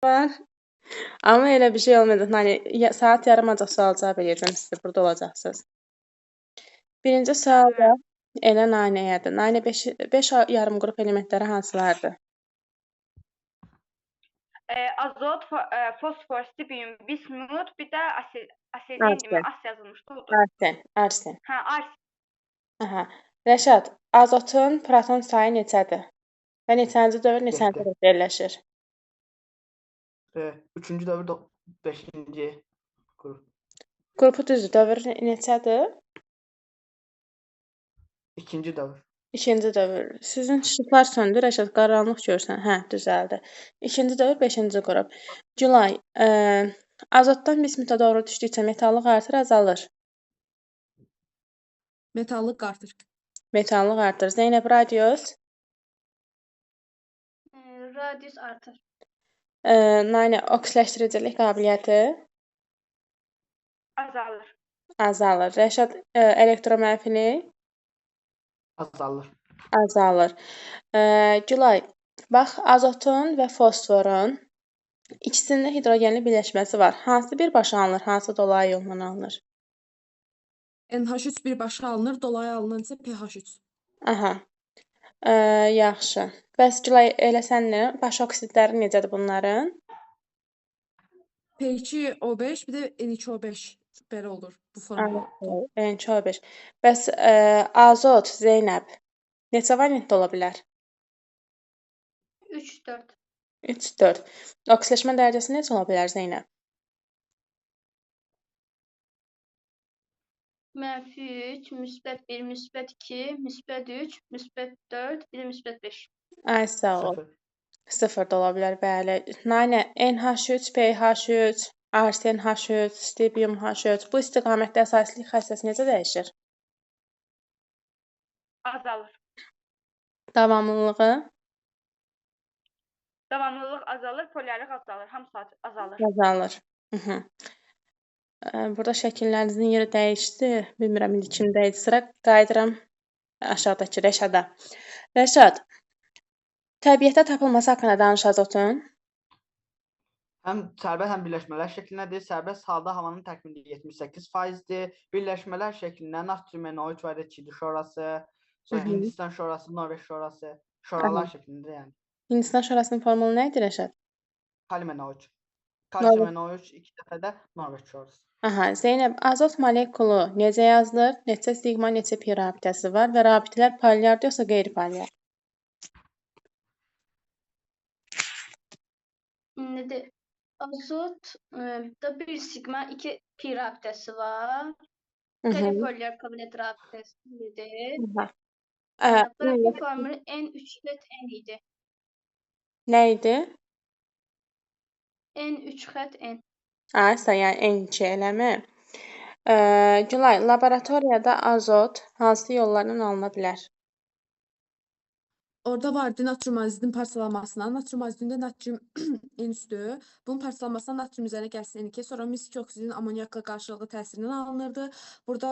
var. Amma elə bir şey olmayacaq. Yəni saat yarım ancaq sual cavab eləyəcəm sizə, burada olacaqsınız. Birinci sual da elə Nainəyədir. Nainə 5 yarım qrup elementləri hansılardır? Azot, fosfor, stibium, bismut, bir də asetin mi? As yazılmışdı odur. Arsen. Hə, arsen. Aha. Rəşad, azotun proton sayı neçədir? Və neçənci dövr neçənci qrup yerləşir? 3-cü dövr 5-ci qrup. Qrupu düzdür. Dövr neçədir? 2-ci dövr. 2-ci dövr. Sizin işıqlar söndü, Rəşad, qaranlıq görsən. Hə, düzəldi. 2-ci dövr 5-ci qrup. Gülay, azotdan bismuta doğru düşdükcə metallıq artır, azalır. Metallıq artır. Metallıq artır. Zeynəb, radius? Radius artır. Nainə, oksiləşdiricilik qabiliyyəti? Azalır. Azalır. Rəşad, elektromənfilik? Azalır. Azalır. Gülay, bax, azotun və fosforun ikisində hidrogenli birləşməsi var. Hansı birbaşa alınır, hansı dolayı yolla alınır? NH3 birbaşa alınır, dolayı alınan isə pH3. Aha. Yaxşı. Bəs Gülay, elə sən nə? Baş oksidləri necədir bunların? P2O5, bir də N2O5 belə olur bu formada. N2O5. Bəs azot, Zeynəb, neçə valentdə ola bilər? 3-4. 3-4. Oksiləşmə dərəcəsi necə ola bilər, Zeynəb? -3, -1, -2, -3, -4, bir də -5. Ay, sağ ol. 0 da ola bilər, bəli. Nainə, NH3, pH3, arsen H3, stibium H3 bu istiqamətdə əsasililik xassəsi necə dəyişir? Azalır. Davamlılığı? Davamlılıq azalır, polarlıq azalır. Hamısı azalır. Azalır. Burada şəkillərinizin yeri dəyişdi. Bilmirəm indi kimdəydi sıra. Qayıdıram aşağıdakı Rəşada. Rəşad, təbiətdə tapılması haqqında danış azotun. Həm sərbəst, həm birləşmələr şəklindədir. Sərbəst halda havanın təxmini 78%-dir. Birləşmələr şəklində natrium NO3 və çidi şorası, sonra Hindistan şorası, Norveç şorası, şoralar şəklində yəni. Hindistan şorasının formulu nə idi, Rəşad? Kalium NO3. Kalsium NO3 2 dəfə də Norveç şorası. Aha, Zeynəb, azot molekulu necə yazılır? Neçə siqma, neçə pi rabitəsi var və rabitələr polyardır yoxsa qeyri-polyar? Nədir? Azot da 1 sigma 2 pi rabitəsi var. Qeyri-polyar kovalent rabitəsidir. Qrafik formülü N3-N idi. Nə idi? N3-N. Yəni N2 eləmi? Gülay, laboratoriyada azot hansı yollarla alına bilər? Orada var idi natrium azidin parçalanmasına. Natrium azidində natrium N-üstü. Bunun parçalanmasına natrium üzərinə gəlsin N2, sonra mis oksidin amoniakla qarşılıqlı təsirindən alınırdı. Burada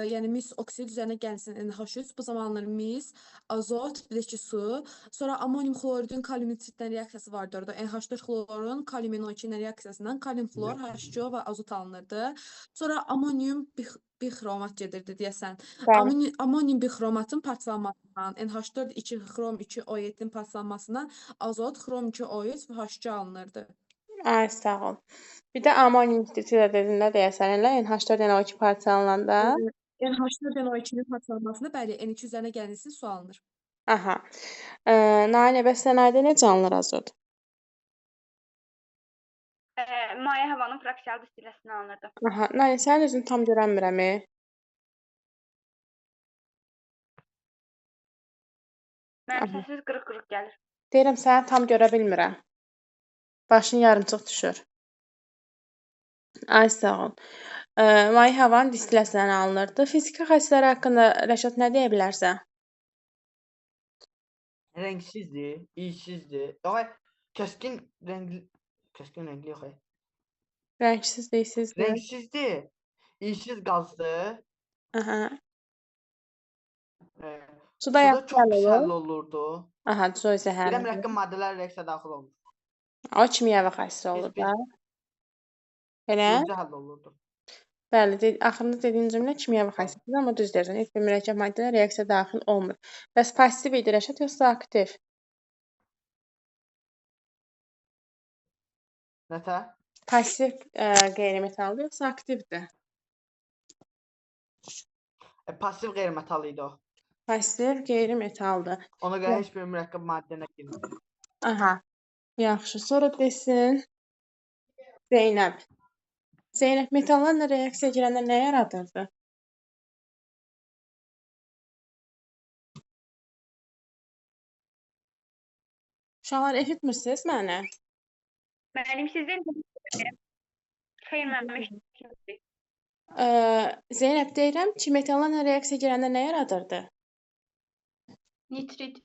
yəni mis oksid üzərinə gəlsin NH3. Bu zaman alınır mis, azot, bir də ki su. Sonra amonium xloridin kalium nitritlə reaksiyası vardı orada. NH4 xlorun kalium NO2 ilə reaksiyasından kalium xlor, H2O və azot alınırdı. Sonra amonium bixromat gedirdi deyəsən. Amonium bixromatın parçalanmasından, NH4 2 xrom 2 O7-in parçalanmasından azot, xrom 2 O3 və H2 alınırdı. Ay, sağ ol. Bir də amonium nitriti də dedin də deyəsən elə NH4NO2 parçalananda. NH4 NO2-nin parçalanmasında bəli, N2 üzərinə gəlirsin, su alınır. Aha. Nainə, bəs sənaydə necə alınır azot? Maye havanın fraksiyalı distilləsinə alınırdı. Aha. Nainə, sənin özünü tam görənmirəm. Mənim səssiz qırıq-qırıq gəlir. Deyirəm, səni tam görə bilmirəm. Başın yarımçıq düşür. Ay, sağ ol. Maye havanın distilləsindən alınırdı. Fiziki xassələri haqqında Rəşad nə deyə bilərsən? Rəngsizdir, iyisizdir. Yox, kəskin rəngli yox. Rəngsizdir, iyisizdir. Rəngsizdir, iyisiz qazdır. Aha. Suda çox pis həll olurdu. Aha, su zəhərli. Bir də mürəkkəb maddələr reaksiya daxil olmur. O kimyəvi xassəsi olur Biz da. Elə? birinci həll olurdu. Bəli, axırında dediyim cümlə kimyəvi Tamam. xassəsidir, amma düz deyirsən. Heç bir mürəkkəb maddələr reaksiyaya daxil olmur. Bəs pasiv idi Rəşad yoxsa aktiv? Nətə? Pasiv qeyri-metaldır yoxsa aktivdir? Pasiv qeyri-metal idi o. Pasiv qeyri-metaldır. Ona görə heç bir mürəkkəb maddəyə girmir. Aha. Yaxşı. Sonra desin Zeynəb. Zeynəb metallarla reaksiya girəndə nə yaradırdı? Uşaqlar eşitmirsiniz məni? Müəllim sizdən xeyr mənim eşitdim. Zeynəb deyirəm ki, metallarla reaksiya girəndə nə yaradırdı? Nitrit.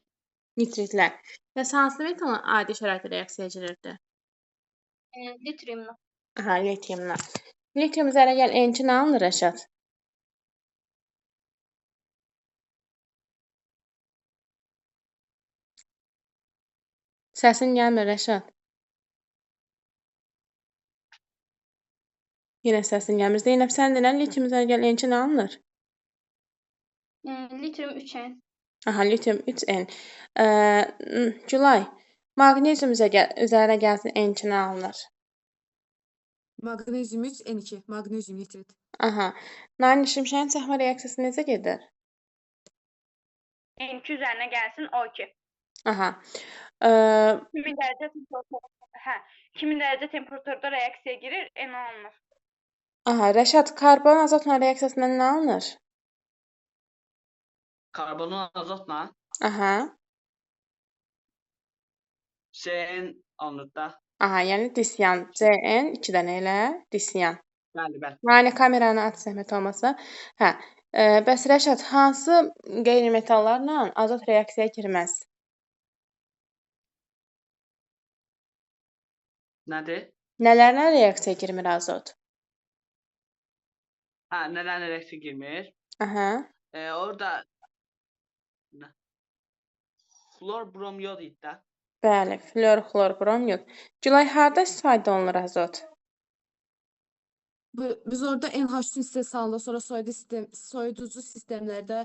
Nitritlər. Bəs hansı metalla adi şəraitdə reaksiyaya girirdi? Litriumla. Aha, lityumla. Lityum zərərgər N2 nə alınır Rəşad? Səsin gəlmir Rəşad. Yenə səsin gəlmir. Zeynəb sən denən lityum zərərgər N2 nə alınır? Litrium 3N. Aha, lityum 3N. Gülay, maqnezium üzərinə gəlsin N2 nə alınır? Maqnezium 3, N2, maqnezium nitrit. Aha. Narin şimşəyin çaxma reaksiyası necə gedir? N2 üzərinə gəlsin O2. Aha. 2000 dərəcə temperaturda, 2000 dərəcə temperaturda reaksiyaya girir, N alınır. Aha, Rəşad, karbon azotla reaksiyasından nə alınır? Karbonu azotla Aha. CN alınır da. Aha, yəni disyan. Cn 2 dənə elə disyan. Bəli, bəli. Yəni kameranı aç zəhmət olmasa. Hə. Bəs Rəşad, hansı qeyri-metallarla azot reaksiyaya girməz? Nədir? Nələrlə reaksiyaya girmir azot? Nələrlə reaksiya girmir? Aha. Orada flor, brom, yod idi də. Bəli, flor, xlor, brom, yod. Gülay, harda istifadə olunur azot? Biz orada NH3 istehsalında, sonra soyuducu sistemlərdə,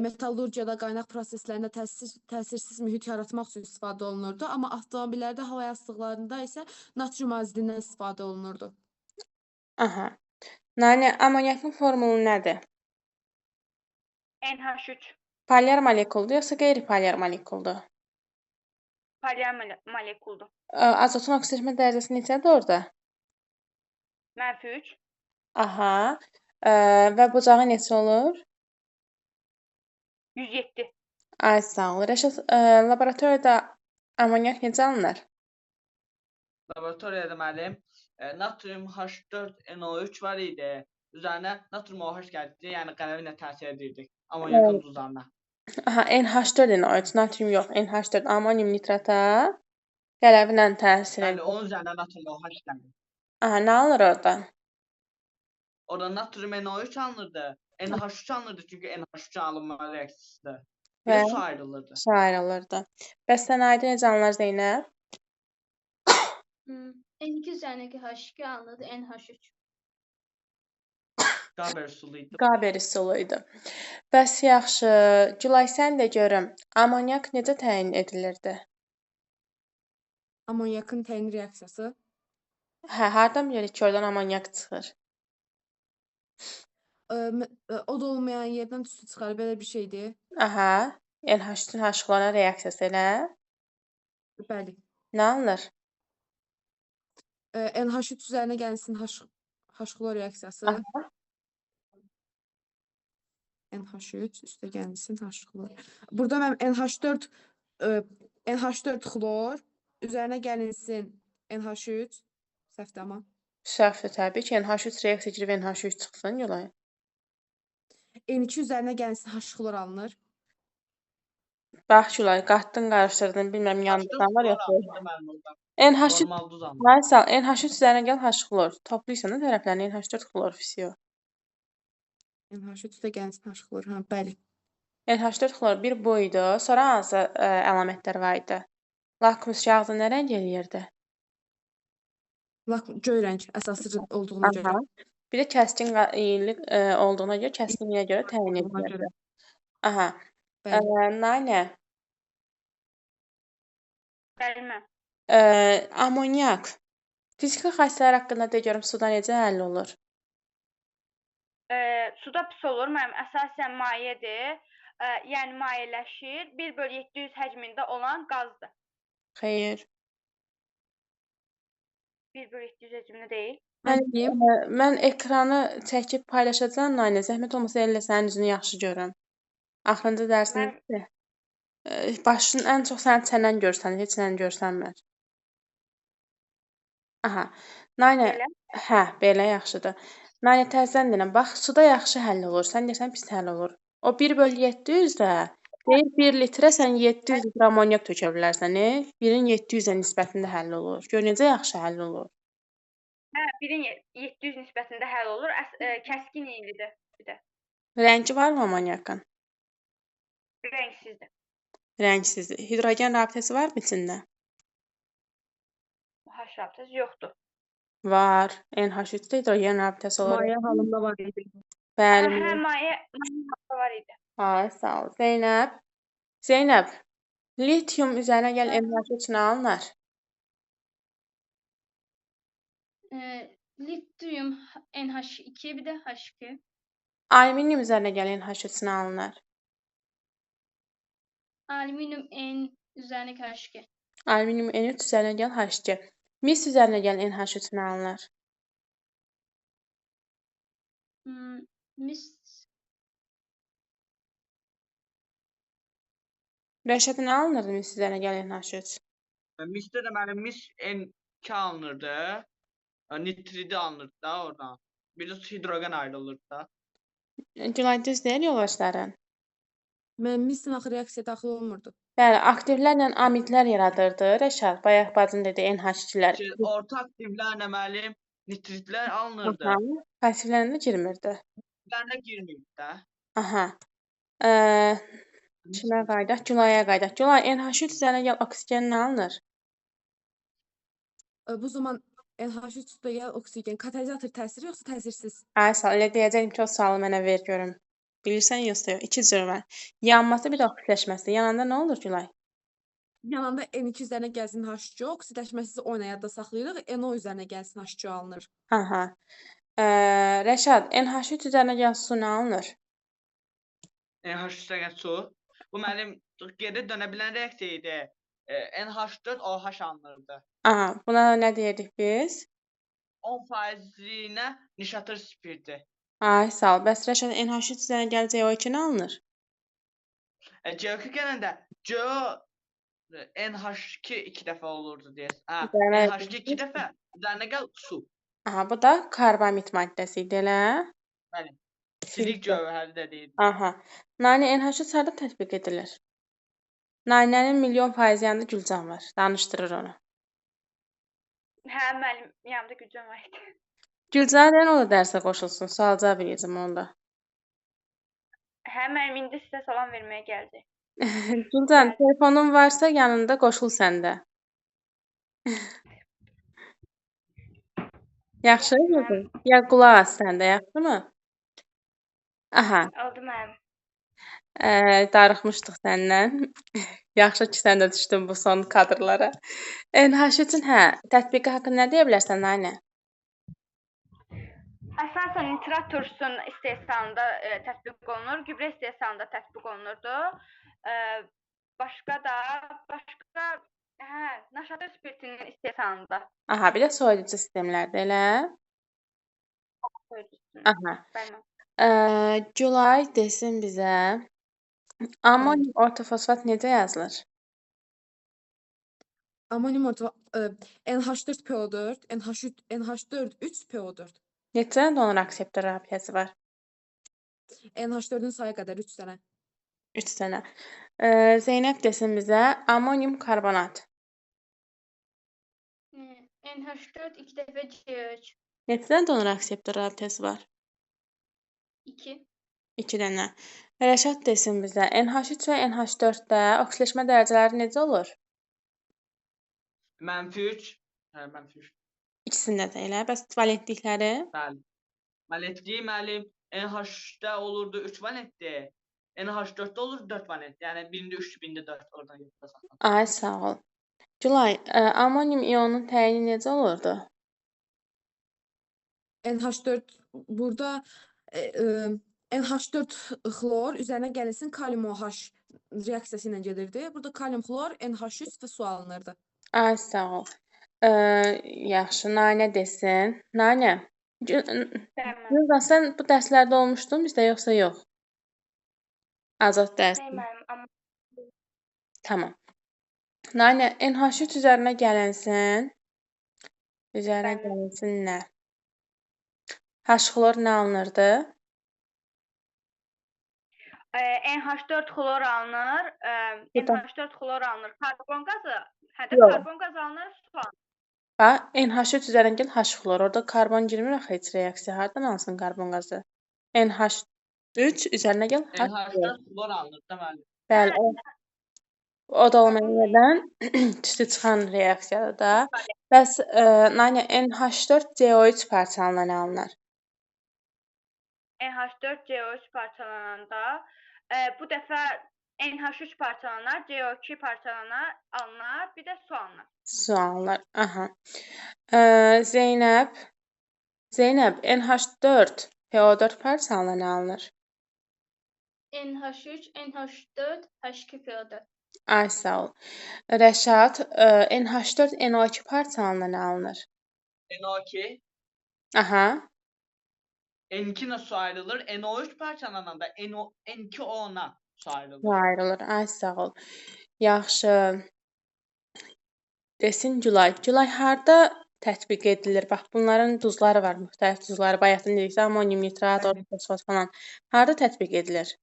metallurgiyada, qaynaq proseslərində təsirsiz mühit yaratmaq üçün istifadə olunurdu. Amma avtomobillərdə, hava yastıqlarında isə natrium azidindən istifadə olunurdu. Aha. Yəni amoniakın formulu nədir? NH3. Polyar molekuldur yoxsa qeyri-polyar molekuldur? Polyar molekuldur. Azotun oksigenləşmə dərəcəsi neçədir orada? -3. Aha. Və bucağı neçə olur? 107. Ay sağ ol. Rəşad, laboratoriyada amoniak necə alınır? Laboratoriyada müəllim natrium H4NO3 var idi. Üzərinə natrium OH gəldi, yəni qələmə ilə təsir edirdik amoniakın duzlarına. Aha, NH4NO3, natrium yox, NH4 amonium nitrata qələmə ilə təsir Bəli, edir. onun üzərinə natrium OH gəldi. Aha, nə alır orada? Orada natrium NO3 alınırdı. NH3 alınırdı çünki NH3 alınma reaksiyasıdır. Və Bir su ayrılırdı. su ayrılırdı. Bəs sənaydə necə alınır Zeynəb? N2 üzərindəki H2 alınırdı, NH3. Qaber suluydu. Qaberi sulu idi. Bəs yaxşı, Gülay sən də görüm, amoniak necə təyin edilirdi? Amoniakın təyin reaksiyası. Hə, hardan bilirik ki, oradan amoniak çıxır? Od olmayan yerdən tüstü çıxar, belə bir şeydir. Aha, NH3-ün H-xlora reaksiyası elə. Bəli. Nə alınır? NH3 üzərinə gəlsin H-xlor reaksiyası. Aha. NH3 üstə gəlsin H-xlor. Burada mənim NH4 xlor üzərinə gəlinsin NH3. Səhvdir amma. Səhvdir təbii ki, NH3 reaksiya girib NH3 çıxsın Gülay. N2 üzərinə gəlsin H-xlor alınır. Bax Gülay, qatdın, qarışdırdın, bilmirəm yandıqdan var yoxsa. NH3 Normal duz alınır. Vaysal, NH3 üzərinə gəl H-xlor. Toplayırsan da tərəflərini NH4 xlor fisiyo. NH3 üstə gəlsin H-xlor. Hə, bəli. NH4 xlor bir bu idi. Sonra hansı əlamətlər var idi? Lakmus kağızı nə rəng eləyirdi? Lak göy rəng əsası olduğuna Aha. görə. Bir də kəskin iyinlik olduğuna görə kəskinliyə görə təyin Olduğuna görə. edilirdi. Aha. Bəli. Nainə, Gəlmə. amonyak fiziki xassələr haqqında de görüm suda necə həll olur? Suda pis olur. Mənim əsasən mayedir. Yəni mayələşir. 1/700 həcmində olan qazdır. Xeyr. 1/700 həcmində deyil. Mən Mən, deyim. mən ekranı çəkib paylaşacağam Nainə. Zəhmət olmasa elə sənin üzünü yaxşı görüm. Axırıncı dərsinizdir. Başın ən çox sənin çənən görsənir, heç nəni görsənmir. Aha. Nainə, Belə. hə, belə yaxşıdır. Nainə təzədən deyirəm, bax, suda yaxşı həll olur. Sən desən pis həll olur. O 1/700 də deyir 1 litrə sən 700 litr amonyak tökə bilərsən. 1-in 700-ə nisbətində həll olur. Gör necə yaxşı həll olur. Hə, 1-in 700 nisbətində həll olur. Kəskin iyinlidir bir də. Rəngi varmı amonyakın? Rəngsizdir. Rəngsizdir. Hidrogen rabitəsi varmı içində? H rabitəsi yoxdur. Var. NH3-də hidrogen rabitəsi olur. Maya halında var idi. Bəli. Hə, maye var idi. Ay, sağ ol. Zeynəb, litium üzərinə gəl NH3 nə alınır? Lityum NH2 bir də H2. Alüminium üzərinə gəl NH3 nə alınır? Alüminium N üzərinə H2. Alüminium N3 üzərinə gəl H2. Mis üzərinə gəl NH3 nə alınır? Mis Rəşad nə alınırdı mis üzərinə gəl NH3? Misdə də mənim mis N2 alınırdı. Nitridi alınırdı da oradan. Bir də hidrogen ayrılırdı da. Gülay düz deyil yoldaşların. Mən misin axı reaksiya daxil olmurdu. Bəli, aktivlərlə amidlər yaradırdı. Rəşad, bayaq bacın dedi NH2-lər. Orta aktivlərlə müəllim nitritlər alınırdı. Aha, passivlərə girmirdi. Birlərinə girməyib də. Aha. Kimə qaydaq? Gülaya qaydaq. Gülay, NH3 üzərinə gəl oksigen nə alınır? Bu zaman NH3-də gəl oksigen katalizator təsiri yoxsa təsirsiz? Ay, sağ ol. Elə deyəcəyim ki, o sualı mənə ver görüm. Bilirsən yoxsa yox? İki cür var. Yanması bir də oksidləşməsi. Yananda nə olur Gülay? Yananda N2 üzərinə gəlsin H2, oksidləşməsi o ilə yadda saxlayırıq. NO üzərinə gəlsin H2 alınır. Aha. Rəşad, NH3 üzərinə gəl su nə alınır? NH3-ə su. Bu mənim geri dönə bilən reaksiya idi. NH4 OH alınırdı. Aha, buna nə deyirdik biz? 10%-nə nişatır spirti. Ay, sağ ol. Bəs Rəşad, NH3 üzərinə gəl CO2 nə alınır? CO2 gələndə CO NH2 2 dəfə olurdu deyəsən. Hə, Üzərinə NH2 2 dəfə, üzərinə gəl su. Aha, bu da karbamid maddəsi idi, elə? Bəli. Silik cövhəri də deyir. Aha. Nainə, NH3 harda tətbiq edilir? Nainənin milyon faiz yanında Gülcan var. Danışdırır onu. Hə, mənim yanımda Gülcan var idi. Gülcan o da dərsə qoşulsun. Sual-cavab edəcəm onda. Hə, mənim indi sizə salam verməyə gəldi. Gülcan, telefonun varsa yanında qoşul sən də. Yaxşı mı? Ya qulaq as sən də, yaxşımı? Aha, Oldu mənim. darıxmışdıq səndən. Yaxşı ki, sən də düşdün bu son kadrlara. NH3-ün tətbiqi haqqında nə deyə bilərsən, Nainə? Əsasən nitrat turşusunun istehsalında tətbiq olunur, gübrə istehsalında tətbiq olunurdu. Başqa naşatır spirtinin istehsalında. Aha, bir də soyuducu sistemlərdə, elə? Aha. Gülay desin bizə, amonium ortofosfat necə yazılır? Amonium NH4PO4, NH4 3PO4. Neçə dənə donor akseptor rabitəsi var? NH4-ün sayı qədər 3 dənə. 3 dənə. Zeynəb desin bizə, amonium karbonat. NH4 2 dəfə C3. Neçə dənə donor akseptor rabitəsi var? 2. 2 dənə. Rəşad desin bizə, NH3 və NH4-də oksidaşma dərəcələri necə olur? -3. Hə, -3. İkisində də elə. Bəs valentlikləri? Bəli. Valentliyi müəllim NH-də olurdu 3 valentdir. NH4-də olur 4 valent. Yəni birində 3, birində 4 oradan yadda saxla. Ay, sağ ol. Gülay, amonium ionunun təyini necə olurdu? NH4 burada NH4 xlor üzərinə gəlinsin kalium OH reaksiyası ilə gedirdi. Burada kalium xlor NH3 və su alınırdı. Ay, sağ ol. Yaxşı, Nanə desin. Nanə, Bəli. Güldan, sən bu dərslərdə olmuşdun bizdə yoxsa yox? Azad dərsi. Mənim amma Tamam. Nanə, NH3 üzərinə gələnsin. Üzərinə Bəli. gələnsin nə? H-xlor nə alınırdı? NH4 xlor alınır. NH4 xlor alınır. Karbon qazı, hətta Yox. karbon qazı alınır, su alınır. Bax, NH3 üzərinə gəl H-xlor. Orada karbon girmir axı heç reaksiya. Hardan alsın karbon qazı? NH3 üzərinə gəl H-xlor. NH4 xlor alınır da müəllim. Bəli, o da olmayan tüstü çıxan reaksiyadır da. Bəs Nanə, NH4CO3 parçalanana nə alınır? NH4CO3 parçalananda bu dəfə NH3 parçalanar, CO2 alınır, bir də su alınır. Su alınır. Aha. Zeynəb, NH4 PO4 parçalanana nə alınır? NH3, NH4, H2PO4. Ay, sağ ol. Rəşad, NH4 NO2 parçalanana nə alınır? NO2 Aha. N2 ilə su ayrılır. NO3 parçalananda N2O-na su ayrılır. Bu ayrılır. Ay, sağ ol. Yaxşı. Desin Gülay. Gülay harda tətbiq edilir? Bax, bunların duzları var, müxtəlif duzları. Bayaqdan dedikdə amonium nitrat, orfosfat falan. Harda tətbiq edilir?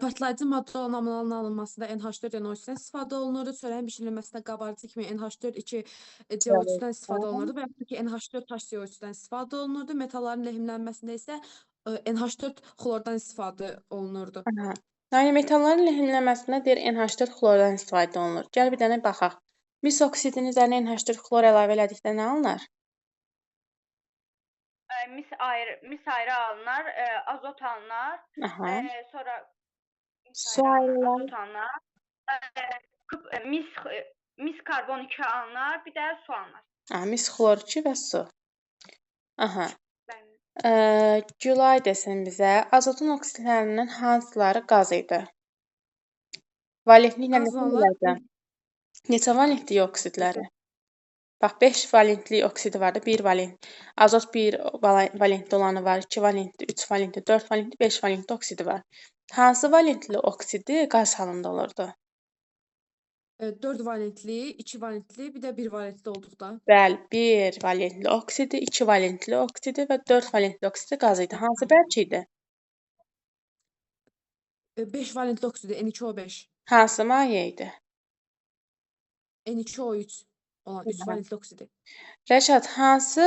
Partlayıcı maddə olan amonalın alınmasında NH4 NO3-dən istifadə olunurdu. Çörəyin bişirilməsində qabarıcı kimi NH4 2CO3-dən istifadə olunurdu və yaxud da ki NH4 HCO3-dən istifadə olunurdu. Metalların lehimlənməsində isə NH4 xlordan istifadə olunurdu. Aha. Yəni metalların lehimlənməsində deyir NH4 xlordan istifadə olunur. Gəl bir dənə baxaq. Mis oksidinin üzərinə NH4 xlor əlavə elədikdə nə alınır? Mis ayrı alınır, azot alınır, Aha. sonra Su ayrılır. azot alınır, mis karbon 2 alınır, bir də su alınır. Aha, mis xlor 2 və su. Aha. Bəli. Gülay desin bizə, azotun oksidlərindən hansıları qaz idi? Valentliklə neçə Qazlanlar bilərdi? Neçə valentli oksidləri? Bax, 5 valentli oksidi var da, 1 valent. Azot 1 valentli olanı var, 2 valentli, 3 valentli, 4 valentli, 5 valentli oksidi var. Hansı valentli oksidi qaz halında olurdu? 4 valentli, 2 valentli, bir də 1 valentli olduqda. Bəli, 1 valentli oksidi, 2 valentli oksidi və 4 valentli oksidi qaz idi. Hansı bərk idi? 5 valentli oksidi N2O5, Hansı maye idi? N2O3 olan 3 valentli oksidi. Rəşad, hansı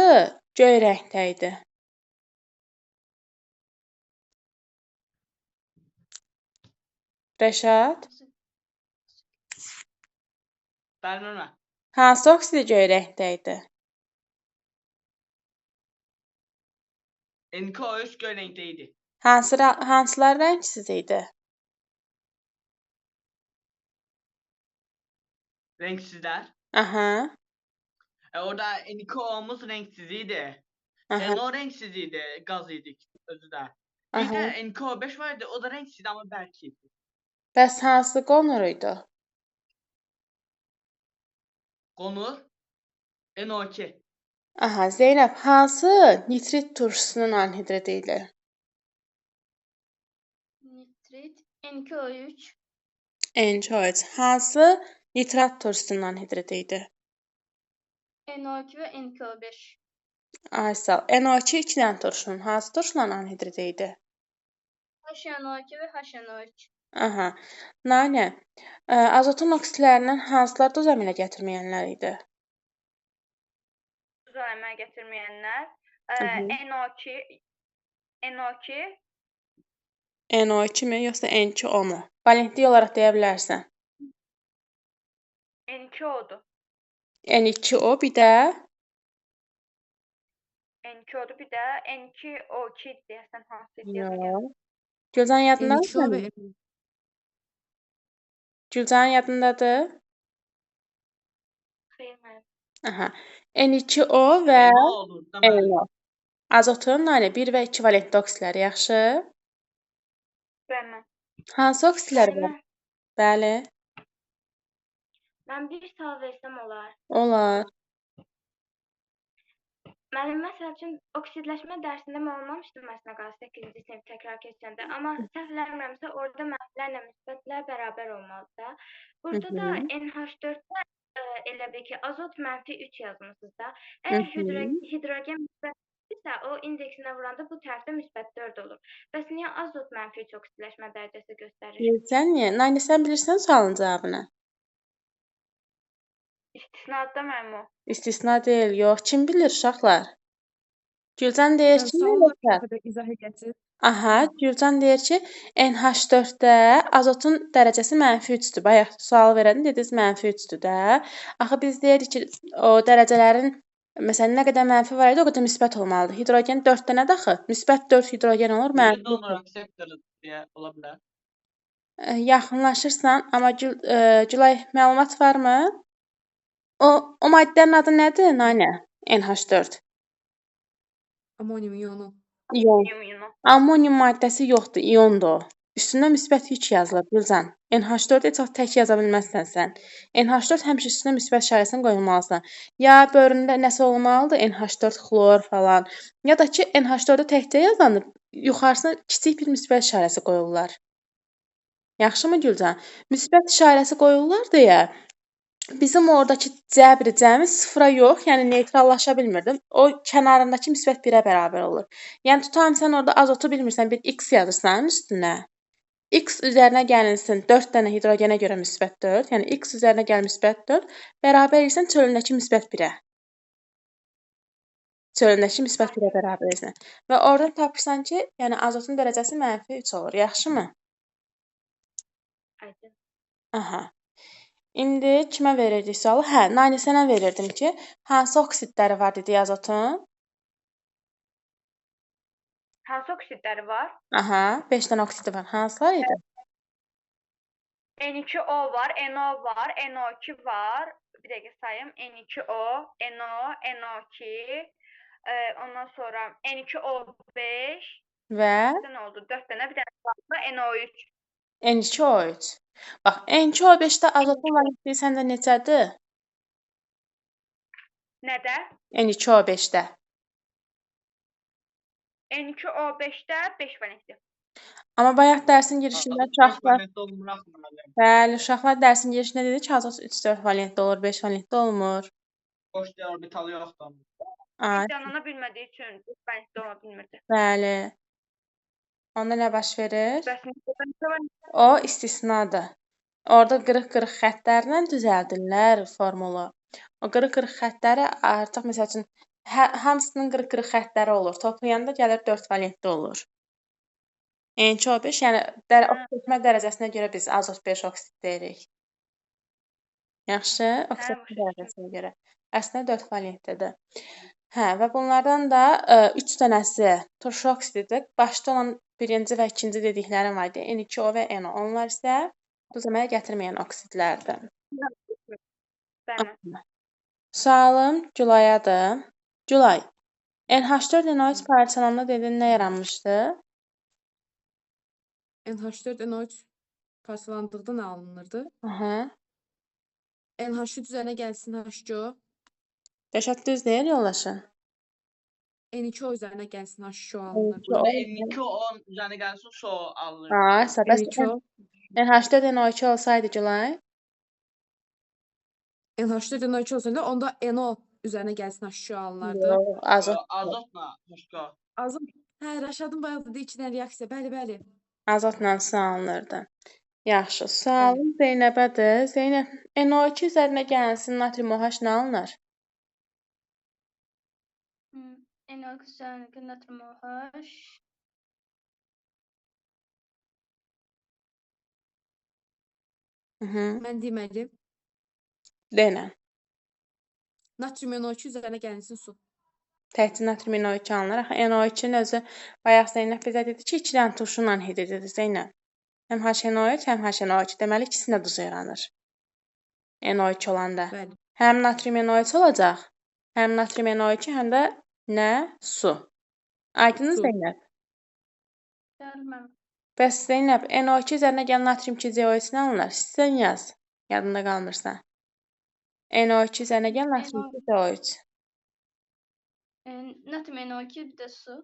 göy rəngdə idi? Rəşad, Bəli. hansı oksidi göy rəngdə idi? N2O3 göy rəngdə idi. Hansılar rəngsiz idi? Rəngsizlər. Aha, Orada N2O'muz rəngsiz idi. aha, NO rəngsiz idi, qaz idi özü də. Bir aha. də N2O5 var idi, o da rəngsiz idi, amma bərk idi. Bəs hansı qonur idi? Qonur NO2. Aha, Zeynəb, hansı nitrit turşusunun anhidridi idi? Nitrit, N2O3, NCOH. Hansı nitrat turşusunun anhidridi idi? NO2 və N2O5. Ay sağ ol. NO2 2 dənə turşunun hansı turşuların anhidridi idi? HNO2 və HNO3. Aha. Nanə, azotun oksidlərindən hansılar duz əmələ gətirməyənlər idi? Duz əmələ gətirməyənlər Hı-hı. NO2 NO2 mi, yoxsa N2O mu? Valentli olaraq deyə bilərsən. N2O-dur. N2O, bir də N2O-dur, bir də N2O2 deyəsən hansı idi yazılır. Yox. Gülcan yadındadır N2O və sənin? Gülcanın yadındadır? Xeyr, mənim. Aha. N2O və Ne olur da müəllim? NO. Azotun 1 və 2 valentli oksidləri, yaxşı? Bəli. Hansı oksidlər var? Müəllimə, Bəli, mən bir sual versəm olar. olar. Müəllim, məsəl üçün oksidləşmə dərsində mən olmamışdım məsələn qaldı 8-ci sinif təkrar keçəndə, amma səhv eləmirəmsə orada mənfilərlə müsbətlər bərabər olmalıdır da. Burada da Mhm. NH4-də elə bil ki azot -3 yazmısınız da. Hı Əgər -hı. hidrogen müsbətdirsə, o indeksinə vuranda bu tərəfdə -4 olur. Bəs niyə azot -3 oksidləşmə dərəcəsi göstərir? Bilirsən niyə? Nayni, sən bilirsən sualın cavabını? İstisnadır mənim o. İstisna deyil, yox. Kim bilir uşaqlar? Gülcan deyir Sən ki, suallar nəsə. haqqında izah edəcəksən. Aha, Gülcan deyir ki, NH4-də azotun dərəcəsi -3-dür. Bayaq sual verəndə dediniz -3-dür də. Axı biz deyirik ki, o dərəcələrin məsələn nə qədər mənfi var idi, o qədər müsbət olmalıdır. Hidrogen 4 dənədir axı. -4 hidrogen olur, Bir -3. donor akseptörü diye olabilir. Yaxınlaşırsan, amma Gülay məlumat varmı? O maddənin adı nədir, Nanya? NH4. Amonium iyonu. İyon. Yumyunu. Ammonium maddəsi yoxdur, iondur o. Üstündə -3 yazılıb, Gülcan. NH4 heç vaxt tək yaza bilməzsən sən. NH4 həmişə üstünə müsbət işarəsini qoymalısan. Ya böründə nəsə olmalıdır, NH4 xlor falan. Ya da ki, NH4-ü təkcə yazanda yuxarısına kiçik bir müsbət işarəsi qoyurlar. Yaxşımı Gülcan? Müsbət işarəsi qoyurlar deyə bizim oradakı cəmi sıfıra yox, yəni neytrallaşa bilmirdi. O kənarındakı müsbət 1-ə bərabər olur. Yəni tutam sən orada azotu bilmirsən, bir x yazırsan üstünə. X üzərinə gəlinsin 4 dənə hidrogenə görə -4, yəni x üzərinə gəl -4 bərabər edirsən çölündəki -1-ə. Çölündəki -1-ə bərabər edirsən. Və oradan tapırsan ki, yəni azotun dərəcəsi -3 olur. Yaxşımı? Aydın. Aha. İndi kimə verirdik sualı? Hə, Nani sənə verirdim ki, hansı oksidləri var dedik azotun? Hansı oksidləri var? Aha, 5 dənə oksidi var. Hansılar idi? N2O var, NO var, NO2 var. Bir dəqiqə sayım. N2O, NO, NO2, ondan sonra N2O5. Və Nə oldu? 4 dənə, bir dənə qaldı NO3. N2O3. Bax, N2O5-də azotun valentliyi səndə neçədir? Nədə? N2O5-də. N2O5-də 5 valentli. Amma bayaq dərsin girişində uşaqlar, olmur müəllim. bəli, uşaqlar dərsin girişində dedi ki, azot 3-4 valentli olur, 5 valentli olmur. Boş orbitalı yoxdur. Ay, Yanına bilmədiyi üçün 5 valentli ola bilmirdi. bəli. Onda nə baş verir? Bəs neçə O istisnadır. Orada qırıq-qırıq xəttlərlə düzəldirlər formulu. O qırıq-qırıq xəttləri artıq məsəl üçün hamısının qırıq-qırıq xəttləri olur. Toplayanda gəlir 4 valentli olur. N2O5, yəni oksidləşmə dərəcəsinə görə biz azot 5 oksid deyirik. Yaxşı, oksidləşmə dərəcəsinə görə. Əslində 4 valentlidir. Hə, və bunlardan da 3 dənəsi turşu oksididir. Başda olan birinci və ikinci dediklərim var idi. N2O və NO. Onlar isə duz əmələ gətirməyən oksidlərdir. Bəli. Sualım Gülayadır. Gülay, NH4 NO3 parçalananda dedin nə yaranmışdı? NH4 NO3 parçalandıqda nə alınırdı? Aha. NH3 üzərinə gəlsin H2O. Rəşad düz deyir yoldaşın. N2O üzərinə gəlsin H2O alınırdı. Burada N2O üzərinə gəlsin so alınır. Ha, səbəb N2O. NH4 NO2 olsaydı Gülay. NH4 NO2 olsaydı onda NO üzərinə gəlsin H2O alınardı. Yox, azot. Azotla H2O. Azot. Hə, Rəşadın bayaq dediyi 2 dənə reaksiya. Bəli, bəli. Azotla su alınırdı. Yaxşı, sualım Zeynəbədir. Zeynəb, NO2 üzərinə gəlsin natrium OH nə alınır? NO2 üzərindəki natrium OH Mən deməliyim. Denən. Natrium NO2 üzərinə gəlsin su. Təkcə natrium NO2 alınır. Axı NO2-nin özü bayaq Zeynəb bizə dedi ki, 2 dənə turşuyla hid edir Zeynəb. Həm HNO3, həm HNO2. Deməli ikisində duz yaranır. NO2 olanda. Bəli. Həm natrium NO3 olacaq, həm natrium NO2, həm də nə? Su. Aydın Su. Zeynəb. Gəlməm. Bəs Zeynəb, NO2 üzərinə gəl natrium 2CO2 nə alınır? Sən yaz. Yadında qalmırsa. NO2 üzərinə gəl natrium 2CO3. Natrium NO2 bir də su.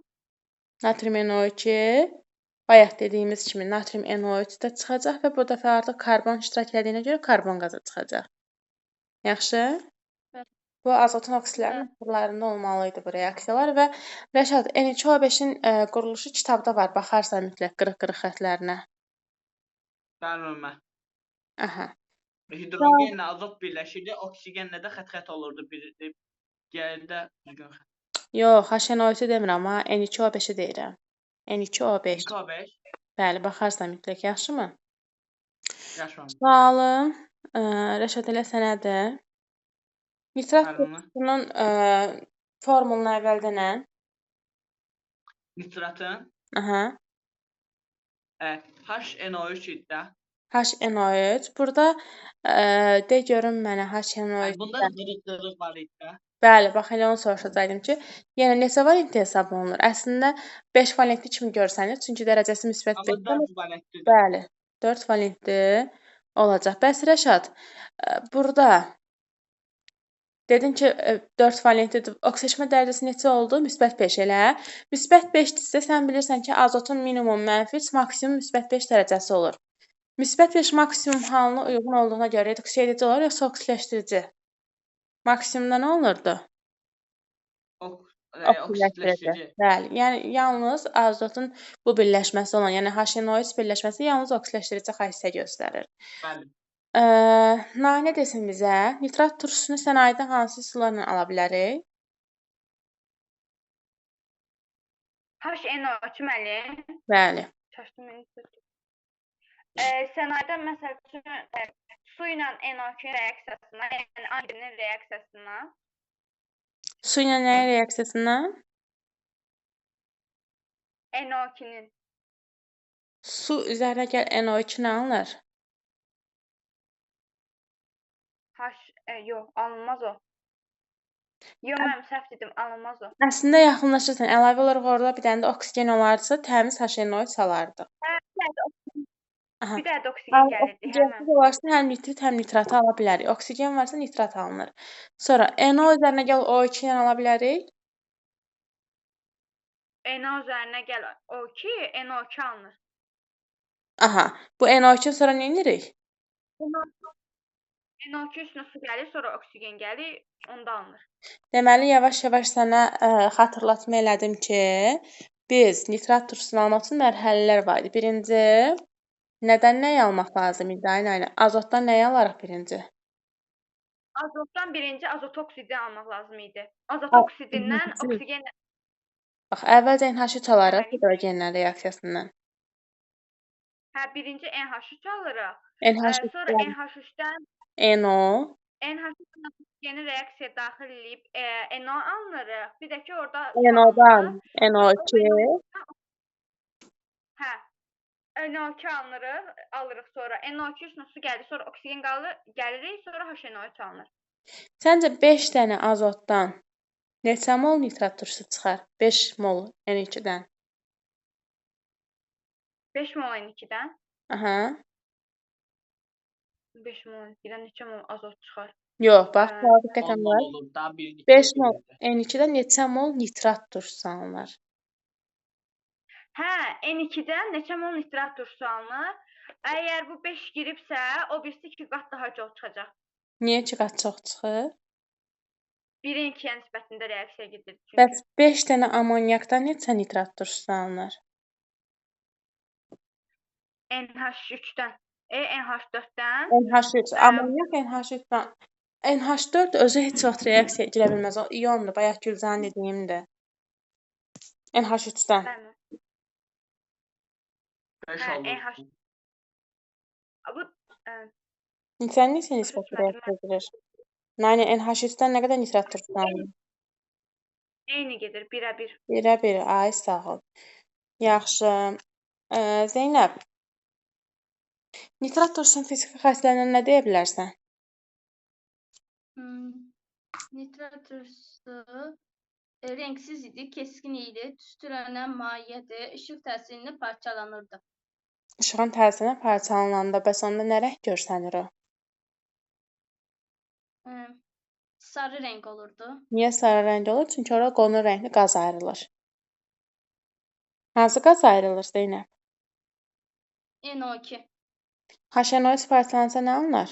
Natrium NO2 bayaq dediyimiz kimi natrium NO3 də çıxacaq və bu dəfə artıq karbon iştirak etdiyinə görə karbon qazı çıxacaq. Yaxşı? Bəli. Bu azotun oksidlərin motorlarında olmalı idi bu reaksiyalar və Rəşad, N2O5-in quruluşu kitabda var. Baxarsan mütləq qırıq-qırıq xətlərinə. Gəlmə. Aha. Hidrogenlə azot birləşirdi, oksigenlə də xət-xət olurdu. Gəldə düzgün xət. Yox, HNO2 demirəm, amma N2O5-i deyirəm. N2O5. N2O5. Bəli, baxarsan mütləq, yaxşımı? Yaşam. Sualım Rəşad elə sənədir. Nitrat turşusunun formulunu əvvəldə nə? Nitratın Aha. HNO3 idi. HNO3. Burada de görüm mənə HNO3. Bunda da qırıq-qırıq var idi. Bəli, bax elə onu soruşacaqdım ki, yəni neçə valentli hesab olunur? Əslində 5 valentli kimi görsənir, çünki dərəcəsi müsbət 5. Amma 4 valentlidir. Bəli, 4 valentli olacaq. Bəs Rəşad, burada dedin ki, 4 valentlidir. Oksidaşma dərəcəsi neçə oldu? Müsbət 5 elə. Müsbət 5-dirsə, sən bilirsən ki, azotun minimum -3, maksimum müsbət 5 dərəcəsi olur. Müsbət 5 maksimum halına uyğun olduğuna görə reduksiya edici olur, yoxsa oksidaşdırıcı? Maksimumda nə olurdu? Oksidaşdırıcı. Bəli, yəni yalnız azotun bu birləşməsi olan, yəni HNO3 birləşməsi yalnız oksidaşdırıcı xassiyyət göstərir. Bəli. Nainə desin bizə, nitrat turşusunu sənayedə hansı sularla ala bilərik? HNO2 müəllim. Bəli. Sənayedə məsəl üçün su ilə NO2 reaksiyasına, yəni anhidrinin reaksiyasına. Su ilə nəyin reaksiyasından? NO2-nin. Su üzərinə gəl NO2 nə alınır? Yox, alınmaz o. Yox, mən səhv dedim, alınmaz o. Əslində yaxınlaşırsan. Əlavə olaraq orada bir dənə də oksigen olarsa, təmiz HNO3 salardıq. Bir də oksigen gəlirdi. Oksigensiz olarsa həm nitrit, həm nitratı ala bilərik. Oksigen varsa nitrat alınır. Sonra NO üzərinə gəl O2 ilə ala bilərik. NO üzərinə gəl O2, NO2 alınır. Aha, bu NO2 sonra nə edirik? NO2 üstünə su gəlir, sonra oksigen gəlir, onda alınır. Deməli, yavaş-yavaş sənə xatırlatma elədim ki, biz nitrat turşusunu almaq üçün mərhələlər var idi. Birinci, nədən nəyi almaq lazım idi? Aynen. Azotdan nəyi alarıq birinci? Azotdan birinci azot oksidini almaq lazım idi. Azot oksidindən oksigen... Bax, əvvəlcə NH3 alarıq hidrogenlə reaksiyasından. Hə, birinci NH3 alırıq. NH3 sonra NH3-dən NO. NH3-dən oksigeni reaksiya daxil edib NO alınırıq. Bir də ki, orada NO-dan NO2. Hə, NO2 alırıq sonra. NO2 üstünə su gəlir, sonra oksigen gəlirik, sonra HNO3 alınır. Səncə 5 dənə azotdan neçə mol nitrat turşusu çıxar? 5 mol N2-dən. 5 mol N2-dən? Aha. 5 mol N2-dən neçə mol azot çıxar? Yox, bax, diqqətən var. 5 mol N2-dən neçə mol nitrat turşusu alınır? Hə, N2-dən neçə mol nitrat turşusu alınır? Əgər bu 5 giribsə, o birisi 2 qat daha çox çıxacaq. Niyə 2 qat çox çıxır? 1-in 2-yə nisbətində reaksiya gedir. Bəs 5 dənə amonyakdan neçə nitrat turşusu alınır? NH3-dən, NH4-dən. NH3, amonyak NH3-dən. NH4 özü heç vaxt reaksiya girə bilməz. O iondur, bayaq Gülcanın dediyimdir. NH3-dən. Hə, NH3. Bu Sən neçə nisbətdə reaksiya girir? Yəni NH3-dən nə qədər nitrat turşusu alınır? Eyni gedir, birə-bir. Birə-bir, ay sağ ol. Yaxşı. Zeynəb, nitrat turşunun fiziki xassələrindən nə deyə bilərsən? Nitrat turşusu renksiz idi, keskin idi, tüstülənən mayedir, işıq təsirində parçalanırdı. İşığın təsirinə parçalananda bəs onda nə rəng görsənir o? Sarı renk olurdu. Niyə sarı rəng olur? Çünki ora qonur rəngli qaz ayrılır. Hansı qaz ayrılır Zeynəb? NO2. HNO2 parçalansa nə alınır?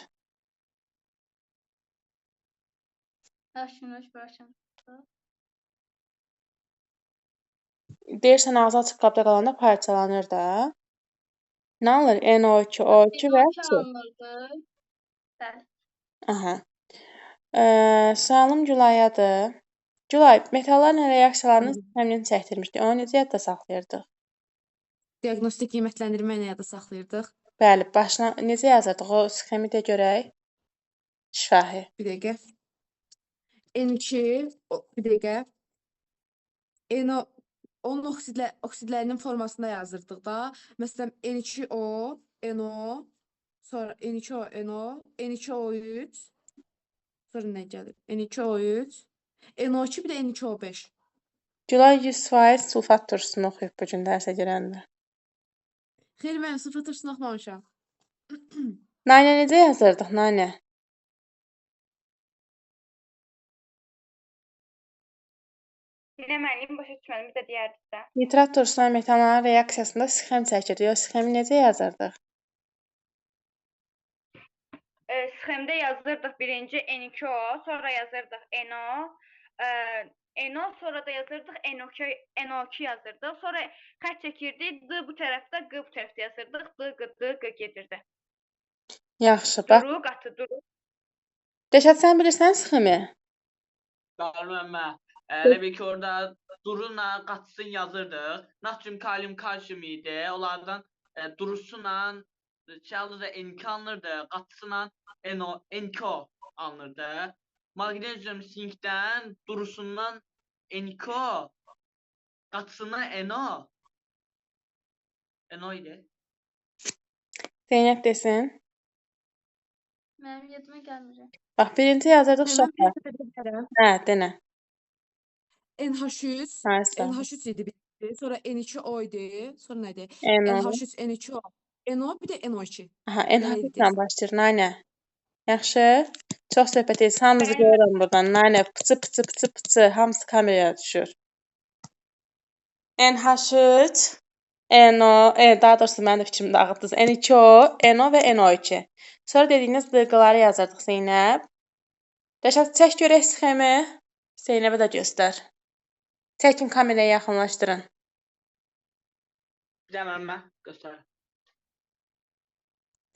H3 parçalanırdı. Deyirsən ağzı açıq qabda qalanda parçalanır da. Nə alır? NO2, O2 və NO2 C. alınırdı. Bəli. Aha. Sualım Gülayadır. Gülay, metallarla reaksiyalarının sistemini çəkdirmişdik. Onu necə yadda saxlayırdıq? Diaqnostik qiymətləndirmə ilə yadda saxlayırdıq. Bəli, başına necə yazırdıq? O sxemi də görək. Şifahi. Bir dəqiqə. N2, bir dəqiqə. Onun oksidlərinin formasında yazırdıq da. Məsələn, N2O, NO, sonra N2O, NO, N2O3, sonra nə gəlir? N2O3, NO2, bir də N2O5. Gülay 100% sulfat turşusunu oxuyub bu gün dərsə girəndə. Xeyr, mən sulfat turşusunu oxumamışam. Naynə necə yazırdıq, Naynə? Dinləməliyim, başa düşmədim, bir də deyərdik də. Nitrat turşusuna metalların reaksiyasında sxem çəkirdik. O sxemi necə yazırdıq? Sxemdə yazırdıq birinci N2O, sonra yazırdıq NO, NO, sonra da yazırdıq NO2 yazırdıq. Sonra xətt çəkirdik, D bu tərəfdə, Q bu tərəfdə yazırdıq. D, Q gedirdi. Yaxşı, bax. Duru, qatı, duru. Rəşad, sən bilirsən sxemi? Müəllimə, elə bil ki, orada duruyla qatısını yazırdıq. Natrium, kalium, kalsium idi. Onlardan durusuyla alınırdı, N2 alınırdı, qatısıyla NO alınırdı. Magnezyum sinkdən durusundan N2, qatısından NO idi. Zeynəb desin. Mənim yadıma gəlmir. Bax, birinci yazırdıq şofa. Hə, denə. NH3, Hə, sağ ol. NH3 idi birinci, sonra N2O idi, sonra nə idi? NO. NH3, N2O, NO, bir də NO2. Aha, Belə NH idi ilə deyəsən. başlayır, Naynə. Yaxşı. Çox söhbət edir. Hamınızı görürəm buradan. Naynə, pıçı, hamısı kameraya düşür. NH3, NO, daha doğrusu mənim də fikrimi dağıtdınız. N2O, NO və NO2. Sonra dediyiniz dırqıları yazırdıq Zeynəb. Rəşad, çək görək sxemi. Zeynəbə də göstər. Çəkin kameraya yaxınlaşdırın. Bir də mənimə göstər.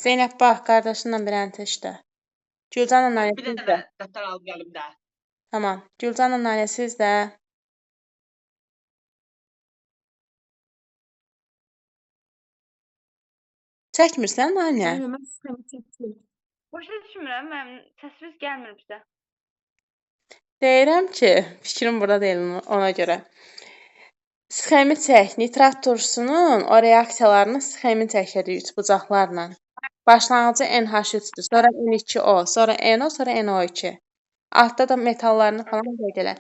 Zeynəb, bax, qardaşınla bir ənti işlə. Gülcanla Naynə Bir siz dənə də. dəftər alıb gəlim də. Tamam. Gülcanla Naynə siz də. Çəkmirsən, Naynə? Naimə, mən sxemi çəkdim. Başa düşmürəm, mənim təsvir gəlmir bizə. Deyirəm ki, fikrim burada deyil ona görə. Sxemi çək. Nitrat turşusunun o reaksiyalarının sxemini çəkirik üçbucaqlarla. Başlanğıcı NH3-dür, sonra N2O, sonra NO, sonra NO2. Altda da metallarını falan qeyd elə.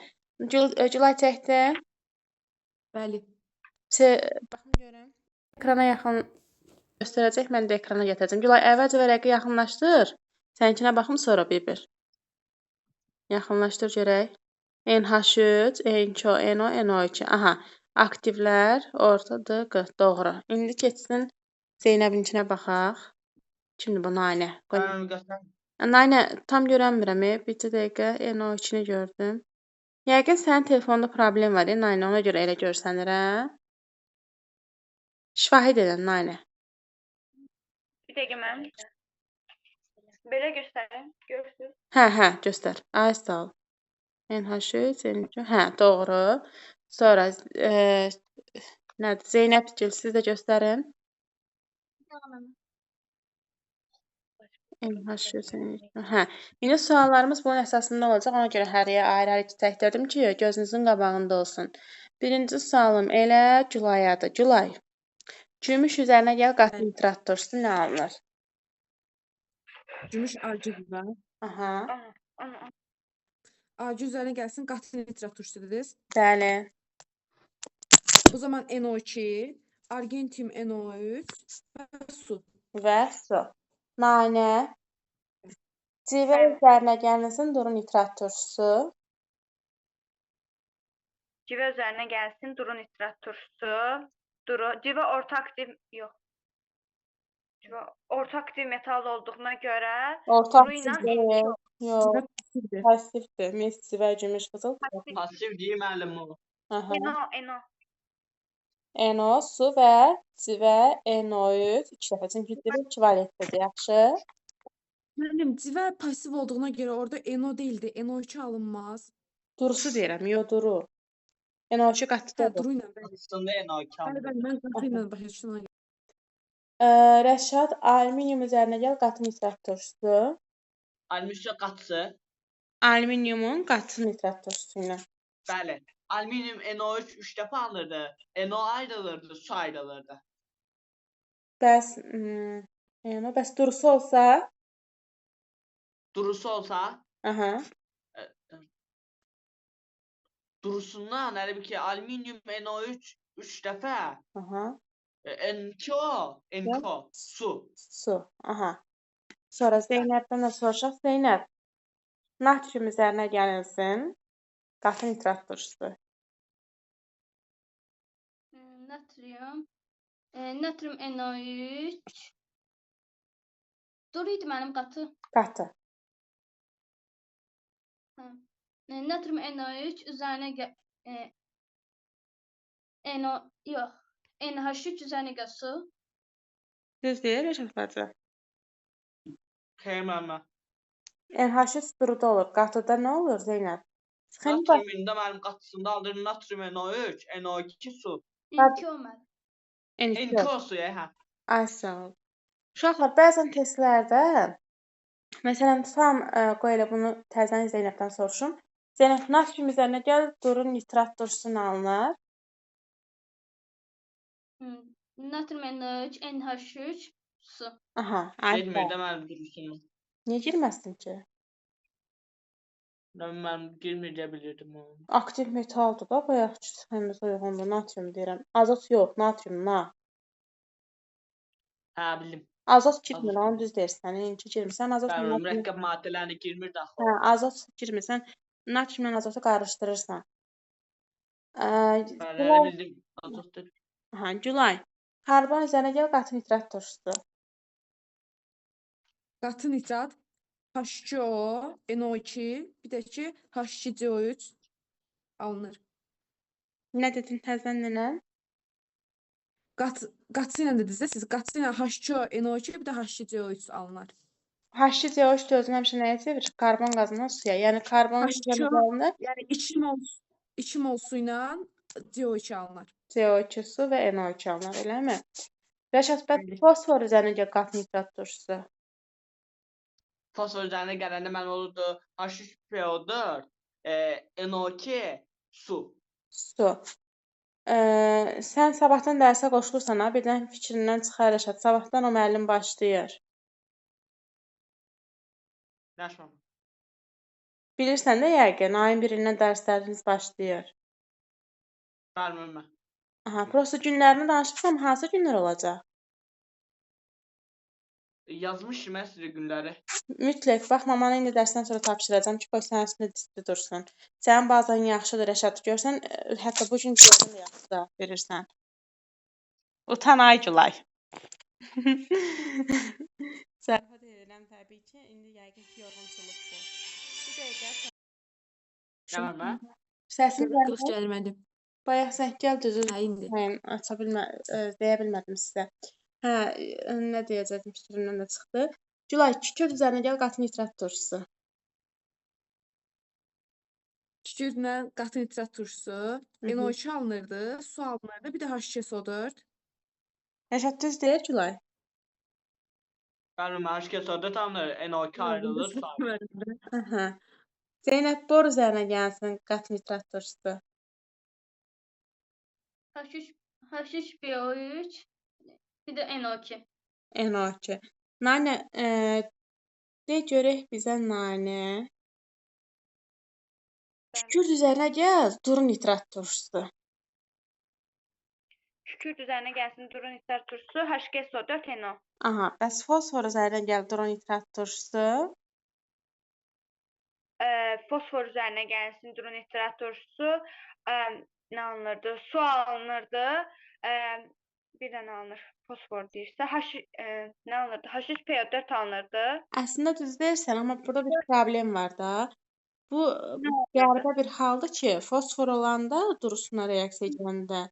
Gülay çəkdin? Bəli. Baxın görüm. Ekrana yaxın göstərəcək, mən də ekrana gətirəcəm. Gülay, əvvəlcə vərəqi yaxınlaşdır. Sənkinə baxım, sonra bir-bir. Yaxınlaşdır görək. NH3, N2O, NO, NO2. Aha, aktivlər, orta, Q. Doğru. İndi keçsin Zeynəbinkinə baxaq. Kimdir bu Naynə? Mənimə göstər. Naynə, tam görənmirəm. Bircə dəqiqə NO2-ni gördüm. Yəqin sənin telefonda problem var, Naynə, ona görə elə görsənir, hə? Şifahi edən Naynə. Bir dəqiqə mən. Belə göstərim, görürsünüz. Hə, göstər. Ay sağ ol. NH3, N2, hə, doğru. Sonra nədir? Zeynəbgil, siz də göstərin. Hə, indi suallarımız bunun əsasında olacaq. Ona görə hərəyə ayrı-ayrı çəkdirdim ki, gözünüzün qabağında olsun. Birinci sualım elə Gülayadır. Gülay, gümüş üzərinə gəl qatı Bəli. nitrat turşusu nə alınır? Gümüş argilla. Aha, Ana. Argı üzərinə gəlsin qatı nitrat turşusu dediniz. bəli. O zaman NO2, argentin NO3 və su. Və su. Nanə, civə Evet. üzərinə gəlinsin duru nitrat turşusu. Civə üzərinə gəlsin duru nitrat turşusu. Civə orta aktiv yox. Civə orta aktiv metal olduğuna görə Orta duru ilə aktiv deyil. Yox, Civə passivdir. passivdir. Mis, civə, gümüş, qızıl. Pasiv deyil müəllim o. Aha. NO. NO, su və civə, NO3 2 dəfə. Çünki civə 2 valentlidir, yaxşı? Müəllim, civə pasiv olduğuna görə orada NO deyildi, NO2 alınmaz. Durusu deyirəm, yo duru. NO2 Hə, qatdadır. duru ilə bəli. Aslında NO2 Bəli, bəli, mən qatı ilə başa düşdüm. Rəşad, alüminium üzərinə gəl qatı nitrat turşusu. Alüminium qatısı. Alüminiumun qatı nitrat turşusu ilə. Bəli. Alüminium NO3 3 dəfə alırdı. NO ayrılırdı, su ayrılırdı. Bəs, bəs durusu olsa? Durusu olsa, Aha. durusundan elə bir ki, alüminium NO3 3 dəfə, Aha. NO, su. Su. Aha. Sonra Zeynəbdən də soruşaq. Zeynəb, natrium üzərinə gəlinsin. Qatı nitrat turşusu. Natrium. Natrium NO3. Duru idi mənim qatı. Qatı. Natrium NO3 üzərinə NO yox. NH3 üzərinə gəl su. Düz deyir Rəşad bacı. Xeyr müəllimə. NH3 duruda olur. Qatıda nə olur Zeynəb? Sıxıntı Natriumunda mənim qatısında alır natrium NO3, NO2 su. N2 o mənim. NK suya, hə. Ay sağ ol. Uşaqlar, bəzən testlərdə, məsələn, tutam, qoy elə bunu təzədən Zeynəbdən soruşum. Zeynəb, natrium üzərinə gəl, duru nitrat turşusu nə alınır? Natrium NO3, NH3, su. Aha, ay sağ Getmir ol. də mənim durusunu. Niyə girməsin ki? Mən girmir bilirdim onu. Aktiv metaldır da, bayaq ki, sıxımıza uyğundur, natrium deyirəm. Azot yox, natrium, na. Hə, bildim. Azot girmir, Azot onu düz deyirsən, ki girmirsən, azot Bəli, mürəkkəb maddələrini girmir də axı. Hə, azot girmirsən, natriumla azotu qarışdırırsan. Bəli, elə bildim. Azot da. Hə, Gülay. Karbon üzərinə gəl, qatı nitrat turşusu. Qatı nitrat H2O, NO2, bir də ki H2CO3 alınır. Nə dedin təzədən nənə? Qatı ilə dediniz də siz, qatı ilə H2O, NO2, bir də H2CO3 alınır. H2CO3 də özünü həmişə nəyə çevirir? Karbon qazından suya. Yəni karbon üzərinə H2O, gəlinir, yəni 2 mol su ilə CO2 alınır. CO2 su və NO2 alınır, eləmi? Rəşad, bəs Bəli. fosfor üzərinə gəl, qatı nitrat turşusu. Fosfor üzərinə gələndə mən olurdu H3PO4, NO2, su. Su. Sən sabahdan dərsə qoşulursan, ha, birdən fikrindən çıxar Rəşad. Sabahdan o müəllim başlayır. Yaşmam. Bilirsən də yəqin, ayın 1-dən dərsləriniz başlayır. Bilmirəm. Aha, prosta günlərini danışırsam, hansı günlər olacaq? Yazmışım mən sizə günləri. Mütləq, bax, mamanı indi dərsdən sonra tapşıracam ki, qoy sənin üstündə diski dursun. Sənin bazan yaxşıdır, Rəşad, görsən, hətta bu gün görsən də yaxşı cavab verirsən. Utan ay Gülay. Zarafat edirəm təbii ki, indi yəqin ki, yorğunçuluqdur. Bir dəqiqə. Nə var mən? Səsin Qırıq gəlmir. gəlmədi. Bayaq zəng gəldi, Hə, indi. deyə bilmədim sizə. Hə, nə deyəcəkdim, fikrimdən də çıxdı. Gülay, kükürt üzərinə gəl, qatı nitrat turşusu. Kükürdlə qatı nitrat turşusu, NO2 alınırdı, su alınırdı, bir də H2SO4. Rəşad düz deyir Gülay. Bəli, H2SO4 alınır, NO2 ayrılır, sayılır. Aha. Zeynəb bor üzərinə gəlsin qat nitrat turşusu. H3PO3 bir də NO2. NO2. Nainə, de görək bizə Nainə. Kükürt üzərinə gəl, duru nitrat turşusu. Kükürt üzərinə gəlsin duru nitrat turşusu, H2SO4 NO. Aha, bəs fosfor üzərinə gəl, duru nitrat turşusu. Fosfor üzərinə gəlsin duru nitrat turşusu. Nə alınırdı? Su alınırdı. Bir dənə alınır. Fosfor deyirsə, nə alınırdı? H3PO4 alınırdı. Əslində düz deyirsən, amma burada bir problem var da. Bu olurdu? qəribə bir haldır ki, fosfor olanda durusuna reaksiya edəndə,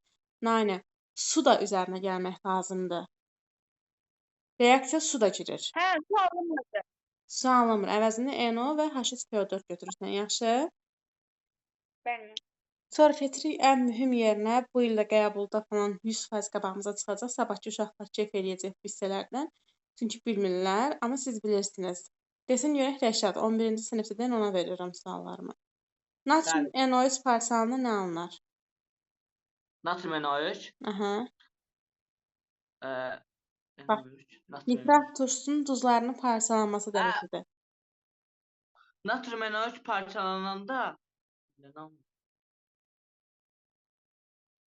Nainə, su da üzərinə gəlmək lazımdır. Reaksiya su da girir. Hə, su alınmırdı. Su alınmır. Əvəzində NO və H2PO4 götürürsən, yaxşı? Bəli. Sonra keçirik ən mühüm yerinə. Bu il də qəbulda falan 100% qabağımıza çıxacaq. Sabahki uşaqlar kef eləyəcək bu hissələrdən. Çünki bilmirlər, amma siz bilirsiniz. Desin görək Rəşad, 11-ci sinifdən ona verirəm suallarımı. Natrium NO3 parçalanında nə alınır? Natrium NO3. Aha. Bax, NO3. Natrium nitrat turşusunun duzlarının parçalanması dərəcədə. Natrium NO3 parçalananda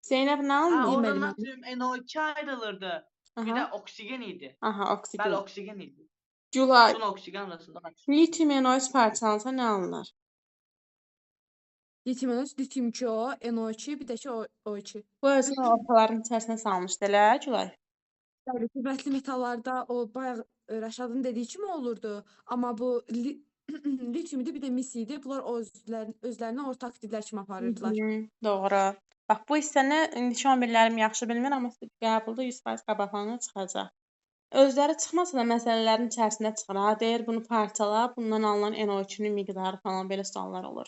Zeynəb nə alınır? orada Yeməli natrium NO2 ayrılırdı. Bir Aha. də oksigen idi. Aha, oksigen. Bəli, oksigen idi. Gülay, Suyun oksigen arasında. litium NO3 parçalansa nə alınır? Litium NO3, litium 2O, NO2, bir də ki O2. Bu özünü ortaların içərisinə salmışdı, elə Gülay? Bəli, qiymətli metallarda o bayaq Rəşadın dediyi kimi olurdu. Amma bu litium idi, bir də mis idi. Bunlar özlərinə orta aktivlər kimi aparırdılar. Doğru. Bax, bu hissəni indiki 11-lərim yaxşı bilmir, amma qəbulda 100% qabaqlarına çıxacaq. Özləri çıxmasa da məsələlərin içərisində çıxır. Ha, deyir, bunu parçala, bundan alınan NO2-nin miqdarı falan belə suallar olur.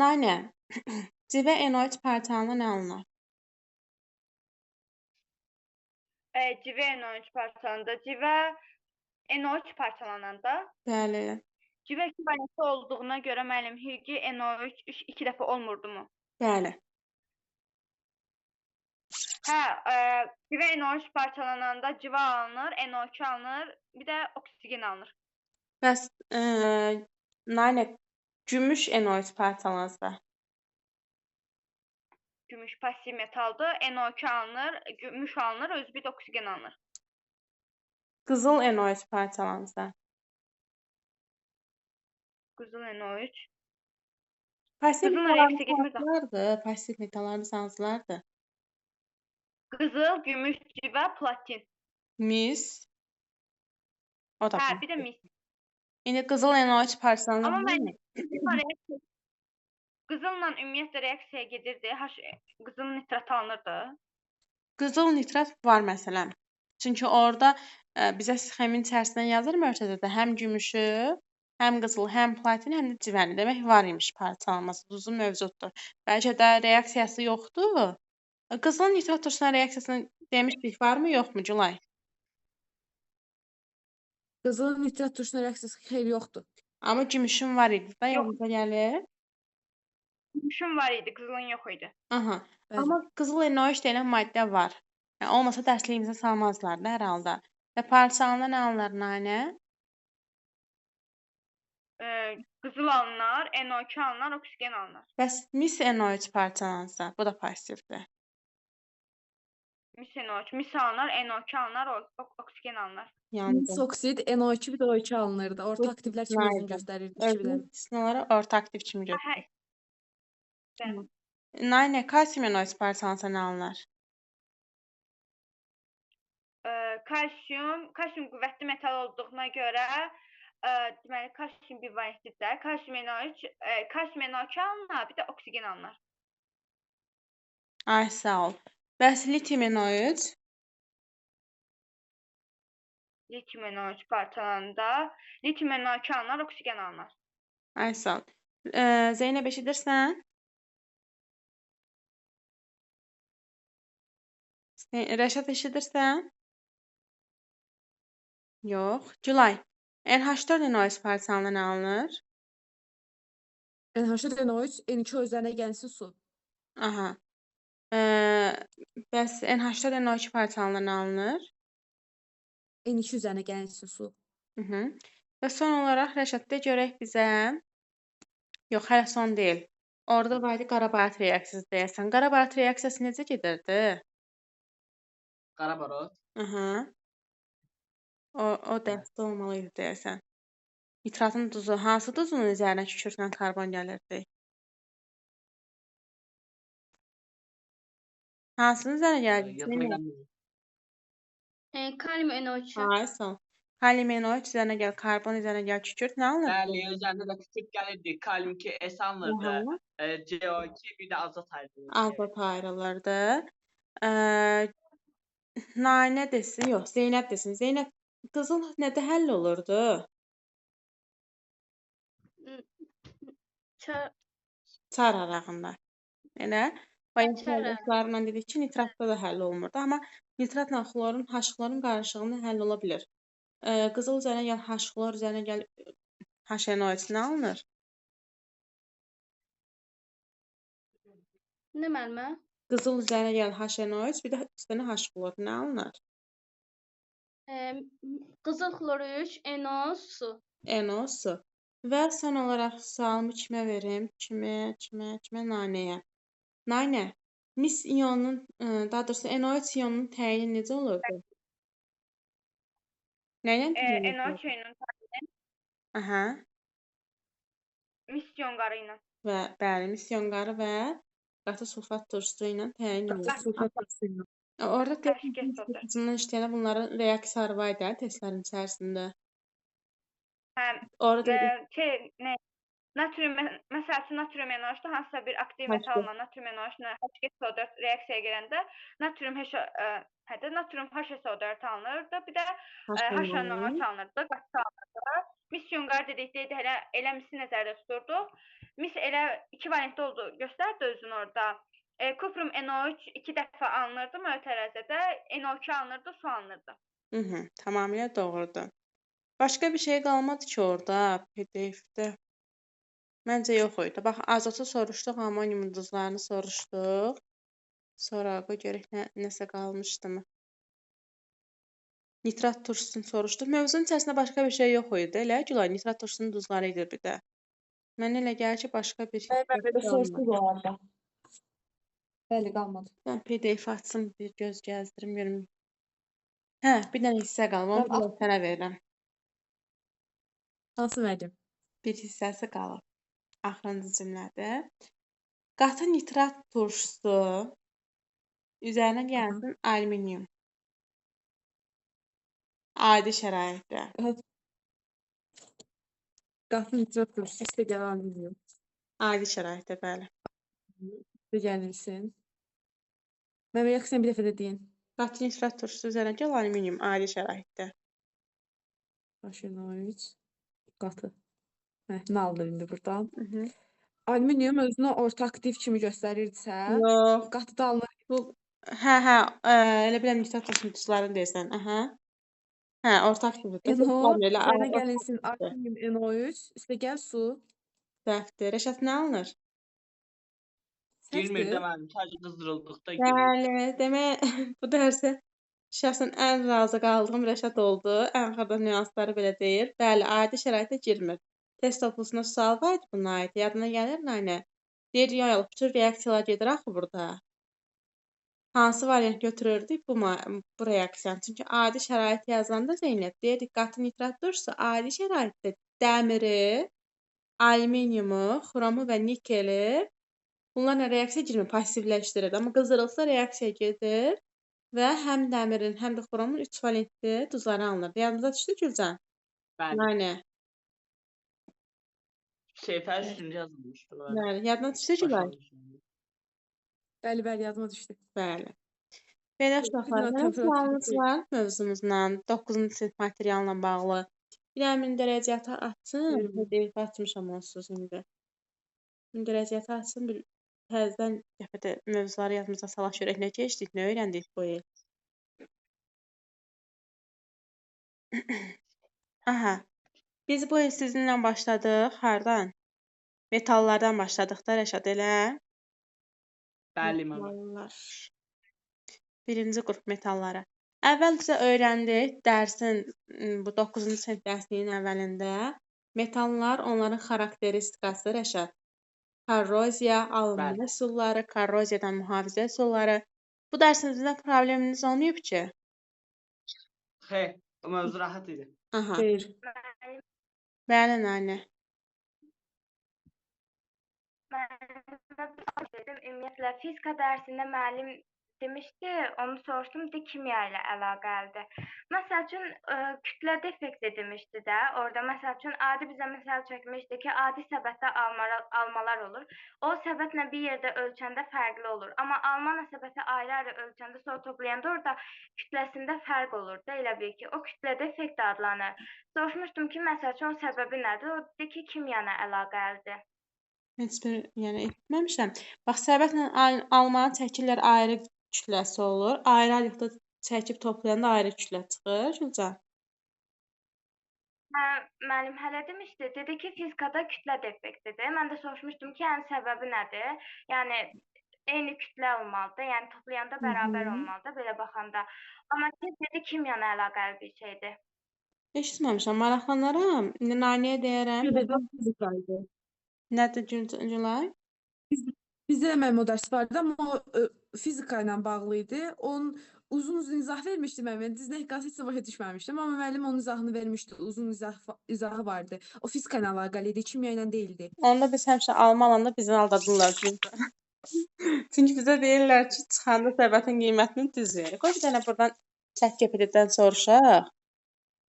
Nainə, civə NO3 parçalanında nə alınır? Civə NO3 parçalananda, civə NO3 parçalananda Bəli. civə ekvivalenti olduğuna görə müəllim Higi NO3 2 dəfə olmurdumu? Bəli. Hə, civə NO3 parçalananda civə alınır, NO2 alınır, bir də oksigen alınır. Bəs Nainə, gümüş NO3 parçalansa? Gümüş pasiv metaldır, NO2 alınır, gümüş alınır, özü bir də oksigen alınır. Qızıl NO3 parçalansa? Qızıl NO3. Pasiv Qızılla metalların reaksiya getmir də. hansılardır? Pasiv metalların hansılardır? Qızıl, gümüş, civə, platin. Mis. O da. Hə, bir də mis. İndi qızıl NO3 parçalanır. Amma mən qızılla ümumiyyətlə reaksiyaya gedirdi. Qızıl nitrat alınırdı. Qızıl nitrat var məsələn. Çünki orada bizə sxemin içərisindən yazır möhtəzədə həm gümüşü, həm qızıl, həm platin, həm də civəni. Demək var imiş parçalanması, duzu mövcuddur. Bəlkə də reaksiyası yoxdur. Qızıl nitrat turşusuna reaksiyasını demişdik, varmı, yoxmu Gülay? Qızıl nitrat turşusuna reaksiyası xeyli yoxdur. Amma gümüşün var idi da, Yox. yadınıza gəlir. Gümüşün var idi, qızılın yox idi. Aha. Bəli. Amma qızıl NO3 deyilən maddə var. Yəni, olmasa dərsliyimizə salmazlar da hər halda. Və parçalananda nə alınır Nainə? Qızıl alınır, NO2 alınır, oksigen alınır. Bəs mis NO3 parçalansa, bu da passivdir. Mis NO3, mis alınır, NO2 alınır, oksigen alınır. Mis oksid, NO2, bir də O2 alınırdı. Orta aktivlər kimi özünü istisnaydı. göstərirdi iki Özünü biləndə. istisnaları orta aktiv kimi Hə, götürür. bəli. Nainə, kalsium NO3 parçalansa nə alınır? Kalsium qüvvətli metal olduğuna görə deməli kalsium bivalentlidir. Kalsium NO3, kalsium NO2 alınır, bir də oksigen alınır. Ay, sağ ol. Bəs litium NO3? Litium NO3 parçalananda litium NO2 alınır, oksigen alınır. Ay, sağ ol. Zeynəb, eşidirsən? Rəşad, eşidirsən? Yox. Gülay. NH4NOx parçalığından nə alınır? NH4NO3 N2 özlərinə gəlsin su. Aha. Bəs NH4NO2 parçalığından nə alınır? N2 üzərinə gəlsin su. Mhm. Və son olaraq Rəşad de görək bizə. Yox, hələ son deyil. Orada var idi qara-barat reaksiyası deyəsən. Qara-barat reaksiyası necə gedirdi? Qara-barot. Aha. O dəstə olmalı idi deyəsən. Nitratın duzu, hansı duzun üzərinə kükürtlə karbon gəlirdi? Hansının üzərinə gəldi? Yadıma gəlmir. Kalium NO3. Ay, sağ ol. Kalium NO3 üzərinə gəl, karbon üzərinə gəl, kükürt nə alınırdı? Bəli, özlərində də kükürt gəlirdi. Kalium 2 S alınırdı. Aha. CO2 bir də azot ayrılırdı. Azot ayrılırdı. Nainə desin, yox, Zeynəb desin. Zeynəb, qızıl nədə həll olurdu? Çar arağında. Elə? Bayaq Çar yoldaşlarla dedik ki, nitratda da həll olmurdu, amma nitratla xlorun, H-xlorun qarışığında həll ola bilər. Qızıl üzərinə gəl, H-xlor üzərinə gəl, HNO3 nə alınır? Nə müəllimə? Qızıl üzərinə gəl, HNO3, bir də üstünə H-xlor nə alınır? Qızıl xlor 3 NO su. NO su. Və son olaraq sualımı kimə verim? Kimə? Nainəyə. Nainə, mis ionunun, daha doğrusu NO3 ionunun təyini necə olurdu? Nəylə təyin edilir? NO2-nin Aha. misyon qarı ilə. Və bəli, misyon qarı və qatı sulfat turşusu ilə təyin edilir. Orada Təşkil soda. texnikasından işləyəndə bunların reaksiyaları var idi testlərin içərisində. Həm Orada natrium, məsəl üçün natrium NO3-da hansısa bir aktiv metalla natrium NO3-la H2SO4 reaksiyaya girəndə natrium HSO4 alınırdı, bir də HNO3 alınırdı, qatı alınırdı. Misyon qarı dedikdə elə misi nəzərdə tuturduq. Mis elə 2 valentli oldu, göstərdi özünü orada. Kuprum NO3 2 dəfə alınırdı mötərəzədə, NO2 alınırdı, su alınırdı. Tamamilə doğrudur. Başqa bir şey qalmadı ki orada PDF-də. Məncə yox idi. Bax, azotu soruşduq, amonium duzlarını soruşduq. Sonra görək nəsə qalmışdı mı? Nitrat turşusunu soruşduq. Mövzunun içərisində başqa bir şey yox idi. Elə Gülay, nitrat turşusunun duzları idi bir də. Mənə elə gəlir ki, başqa bir şey Soruşduq o arada. Bəli, qalmadı. Mən PDF açsın, bir göz gəzdirim, görüm. Hə, bir dənə hissə qalıb. Onu Mən bir sənə verirəm. Hansı müəllim? Bir hissəsi qalıb. Axırıncı cümlədə. Qatı nitrat turşusu üzərinə gəlsin alüminium. Adi şəraitdə. Qatı nitrat turşusu üstə gəl alüminium. Adi şəraitdə, bəli. Üstə gəlirsin. Mən reaksiyanı bir dəfə də deyin. Qatı nitrat turşusu üzərinə gəl alüminium adi şəraitdə. HNO3 qatı. Nə alınır indi buradan? Mhm. Alüminium özünü orta aktiv kimi göstərirdisə, Yox. qatı da alınır. Bu elə biləm nitrat turşusunun duzlarını deyirsən. Aha. Hə, orta aktivdir. NO, Elə üzərinə gəlinsin alüminium NO3, üstə gəl su. səhvdir. Rəşad nə alınır? Girmir Səhvdir. də mənim, sadəcə qızdırıldıqda girir. Bəli, demək bu dərsə şəxsən ən razı qaldığım Rəşad oldu. Ən xırda nüansları belə deyir. Bəli, adi şəraitdə girmir. Test toplusunda sual var idi buna aid. Yadına gəlir Nainə? Deyir, yox, bütün reaksiyalar gedir axı burada. Hansı variant götürürdük bu reaksiyanı? Çünki adi şərait yazılanda Zeynəb deyirdik, qatı nitrat turşusu adi şəraitdə dəmiri, alüminiumu, xromu və nikeli bunlarla reaksiya girmir, passivləşdirir. Amma qızdırılsa reaksiya gedir və həm dəmirin, həm də xromun 3 valentli duzları alınır. Yadınıza düşdü Gülcan? Bəli. Nainə. Seyfər üstündə yazılmışdı. Bəli, yadına düşdü Gülay? Bəli, yadıma düşdü. Bəli. Belə uşaqlar, Bir mənim növ sualınız var mövzumuzla, 9-cu sinif materialına bağlı. İrəmin dərəcəti açsın, PDF açmışam onsuz indi. Dərəcəti açsın, bir təzədən dəfə də mövzuları yadımıza salaq görək nə keçdik, nə öyrəndik bu il. Aha. Biz bu il sizinlə başladıq. Hardan? Metallardan başladıq da Rəşad elə. Bəli, müəllimə. Metallar. Birinci qrup metalları. Əvvəl bizə öyrəndik dərsin bu 9-cu sinif dərsinin əvvəlində metallar, onların xarakteristikası Rəşad. Korroziya, alınma Bəli. üsulları, korroziyadan mühafizə üsulları. Bu dərsinizdə probleminiz olmayıb ki? Xeyr, bu mövzu rahat idi. Aha. Xeyr. Bəli, Nane. Ümumiyyətlə fizika dərsində müəllim demişdi, onu soruşdum, de kimya ilə əlaqəlidir. Məsəl üçün kütlə defekti demişdi də. Orada məsəl üçün adi bizə misal çəkmişdi ki, adi səbətdə almalar olur. O səbətlə bir yerdə ölçəndə fərqli olur. Amma almanla səbəti ayrı-ayrı ölçəndə sonra toplayanda orada kütləsində fərq olur da, elə bil ki, o kütlə defekti adlanır. Soruşmuşdum ki, məsəl üçün o səbəbi nədir? O dedi ki, kimya ilə əlaqəlidir. Heç bir, yəni etməmişəm. Bax, səbətlə almanın çəkirlər ayrı kütləsi olur. Ayrı-ayrılıqda çəkib toplayanda ayrı kütlə çıxır. Gülcan. Müəllim hələ demişdi, dedi ki, fizikada kütlə defektidir. Mən də soruşmuşdum ki, yəni səbəbi nədir? Yəni eyni kütlə olmalıdır, yəni toplayanda bərabər olmalıdır belə baxanda. Amma siz dedi kimya ilə əlaqəli bir şeydir. Eşitməmişəm, maraqlanaram. İndi Naniyə deyərəm. Fizika idi. Nədir Gülay? Bizdə də mənim o dərs vardı, amma o fizika ilə bağlı idi. Onun uzun izah vermişdi müəllim. Düzünə heç başa düşməmişdim, amma müəllim onun izahını vermişdi. Uzun izahı vardı. O fizika ilə əlaqəli idi, kimya ilə deyildi. Onda biz həmişə alma alanda bizi aldadırlar. Çünki bizə deyirlər ki, çıxanda səbətin qiymətini düz verir. Qoy bir dənə buradan ChatGPT-dən soruşaq.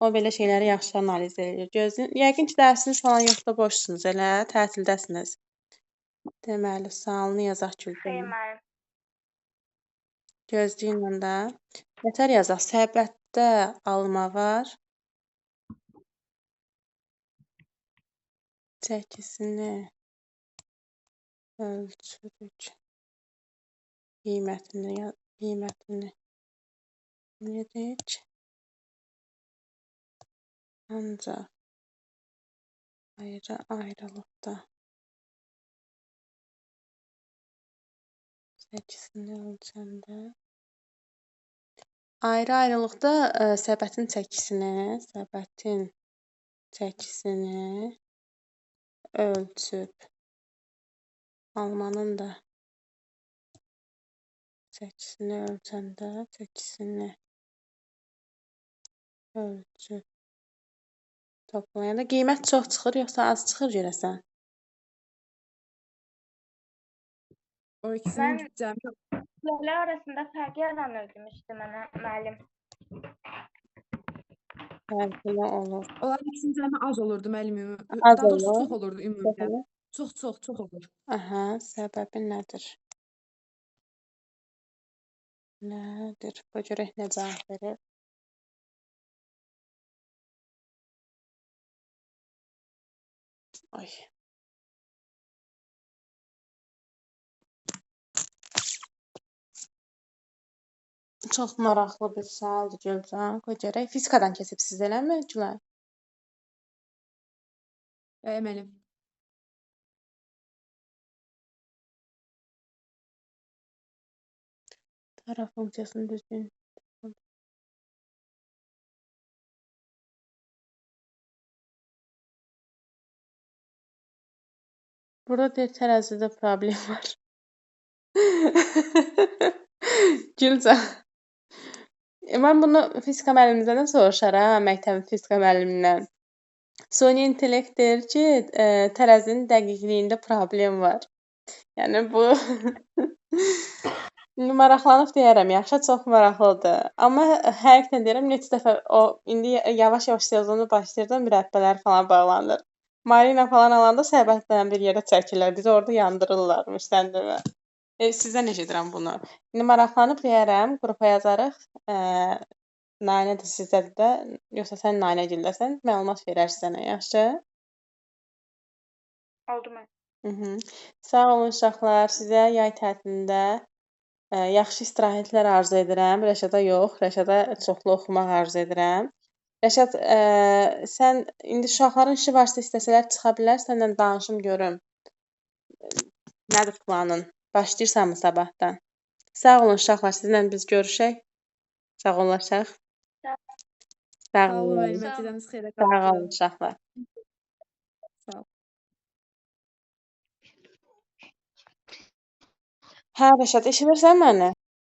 O belə şeyləri yaxşı analiz edir. Gözləyin. Yəqin ki, dərsiniz falan yoxdur, boşsunuz elə, tətildəsiniz. Deməli, sualını yazaq Xeyr, Gülcan. müəllim. Gözləyin onda. Nətər yazaq? Səbətdə alma var. Çəkisini ölçürük. Qiymətini bilirik. Ancaq ayrı-ayrılıqda çəkisini ölçəndə ayrı-ayrılıqda səbətin çəkisini ölçüb almanın da çəkisini ölçəndə çəkisini ölçüb toplayanda qiymət çox çıxır, yoxsa az çıxır görəsən? O ikisinin Mən- cəmi Kütlələr arasında fərq yaranır demişdi mənə müəllim. Fərqli olur. onların ikisinin cəmi az olurdu müəllim. Az Daha doğrusu olur. çox olurdu ümumiyyətlə. Çox olur. Aha, səbəbi nədir? Nədir? Bu görək nə cavab verir. Ay. Çox maraqlı bir sualdır Gülcan. Qoy görək. Fizikadan keçibsiz eləmi Gülay? Müəllim. Tərəf funksiyasını düzgün. Burada deyir tərəzidə problem var. Gülcan. Mən bunu fizika müəllimimizdən də soruşaram, məktəbin fizika müəllimindən. Suni intellekt deyir ki, tərəzinin dəqiqliyində problem var. Yəni bu maraqlanıb deyərəm, yaxşı, çox maraqlıdır. Amma həqiqətən deyirəm, neçə dəfə o indi yavaş-yavaş sezonu başlayırdım, mürəbbələr falan bağlanır. Marina falan alanda səbətlə bir yerə çəkirlər, bizi orada yandırırlarmış, sən demə. Sizə necə edirəm bunu? İndi maraqlanıb deyərəm, qrupa yazarıq. Nainə də sizdədir də, yoxsa sən Nainə gildəsən, məlumat verərsən sənə, yaxşı? Oldu mu? Sağ olun uşaqlar, sizə yay tətilində yaxşı istirahətlər arzu edirəm. Rəşada yox, Rəşada çoxlu oxumaq arzu edirəm. Rəşad, sən indi uşaqların işi varsa istəsələr çıxa bilər, səndən danışım görüm. Nədir planın? Başlayırsanmı sabahdan? Sağ olun uşaqlar, sizlə biz görüşək. Sağollaşaq. Sağ Sağ olun, olun. müəllimə, gecəniz xeyrə Sağ qalsın. olun uşaqlar. Sağ olun. Hə Rəşad, eşidirsən məni?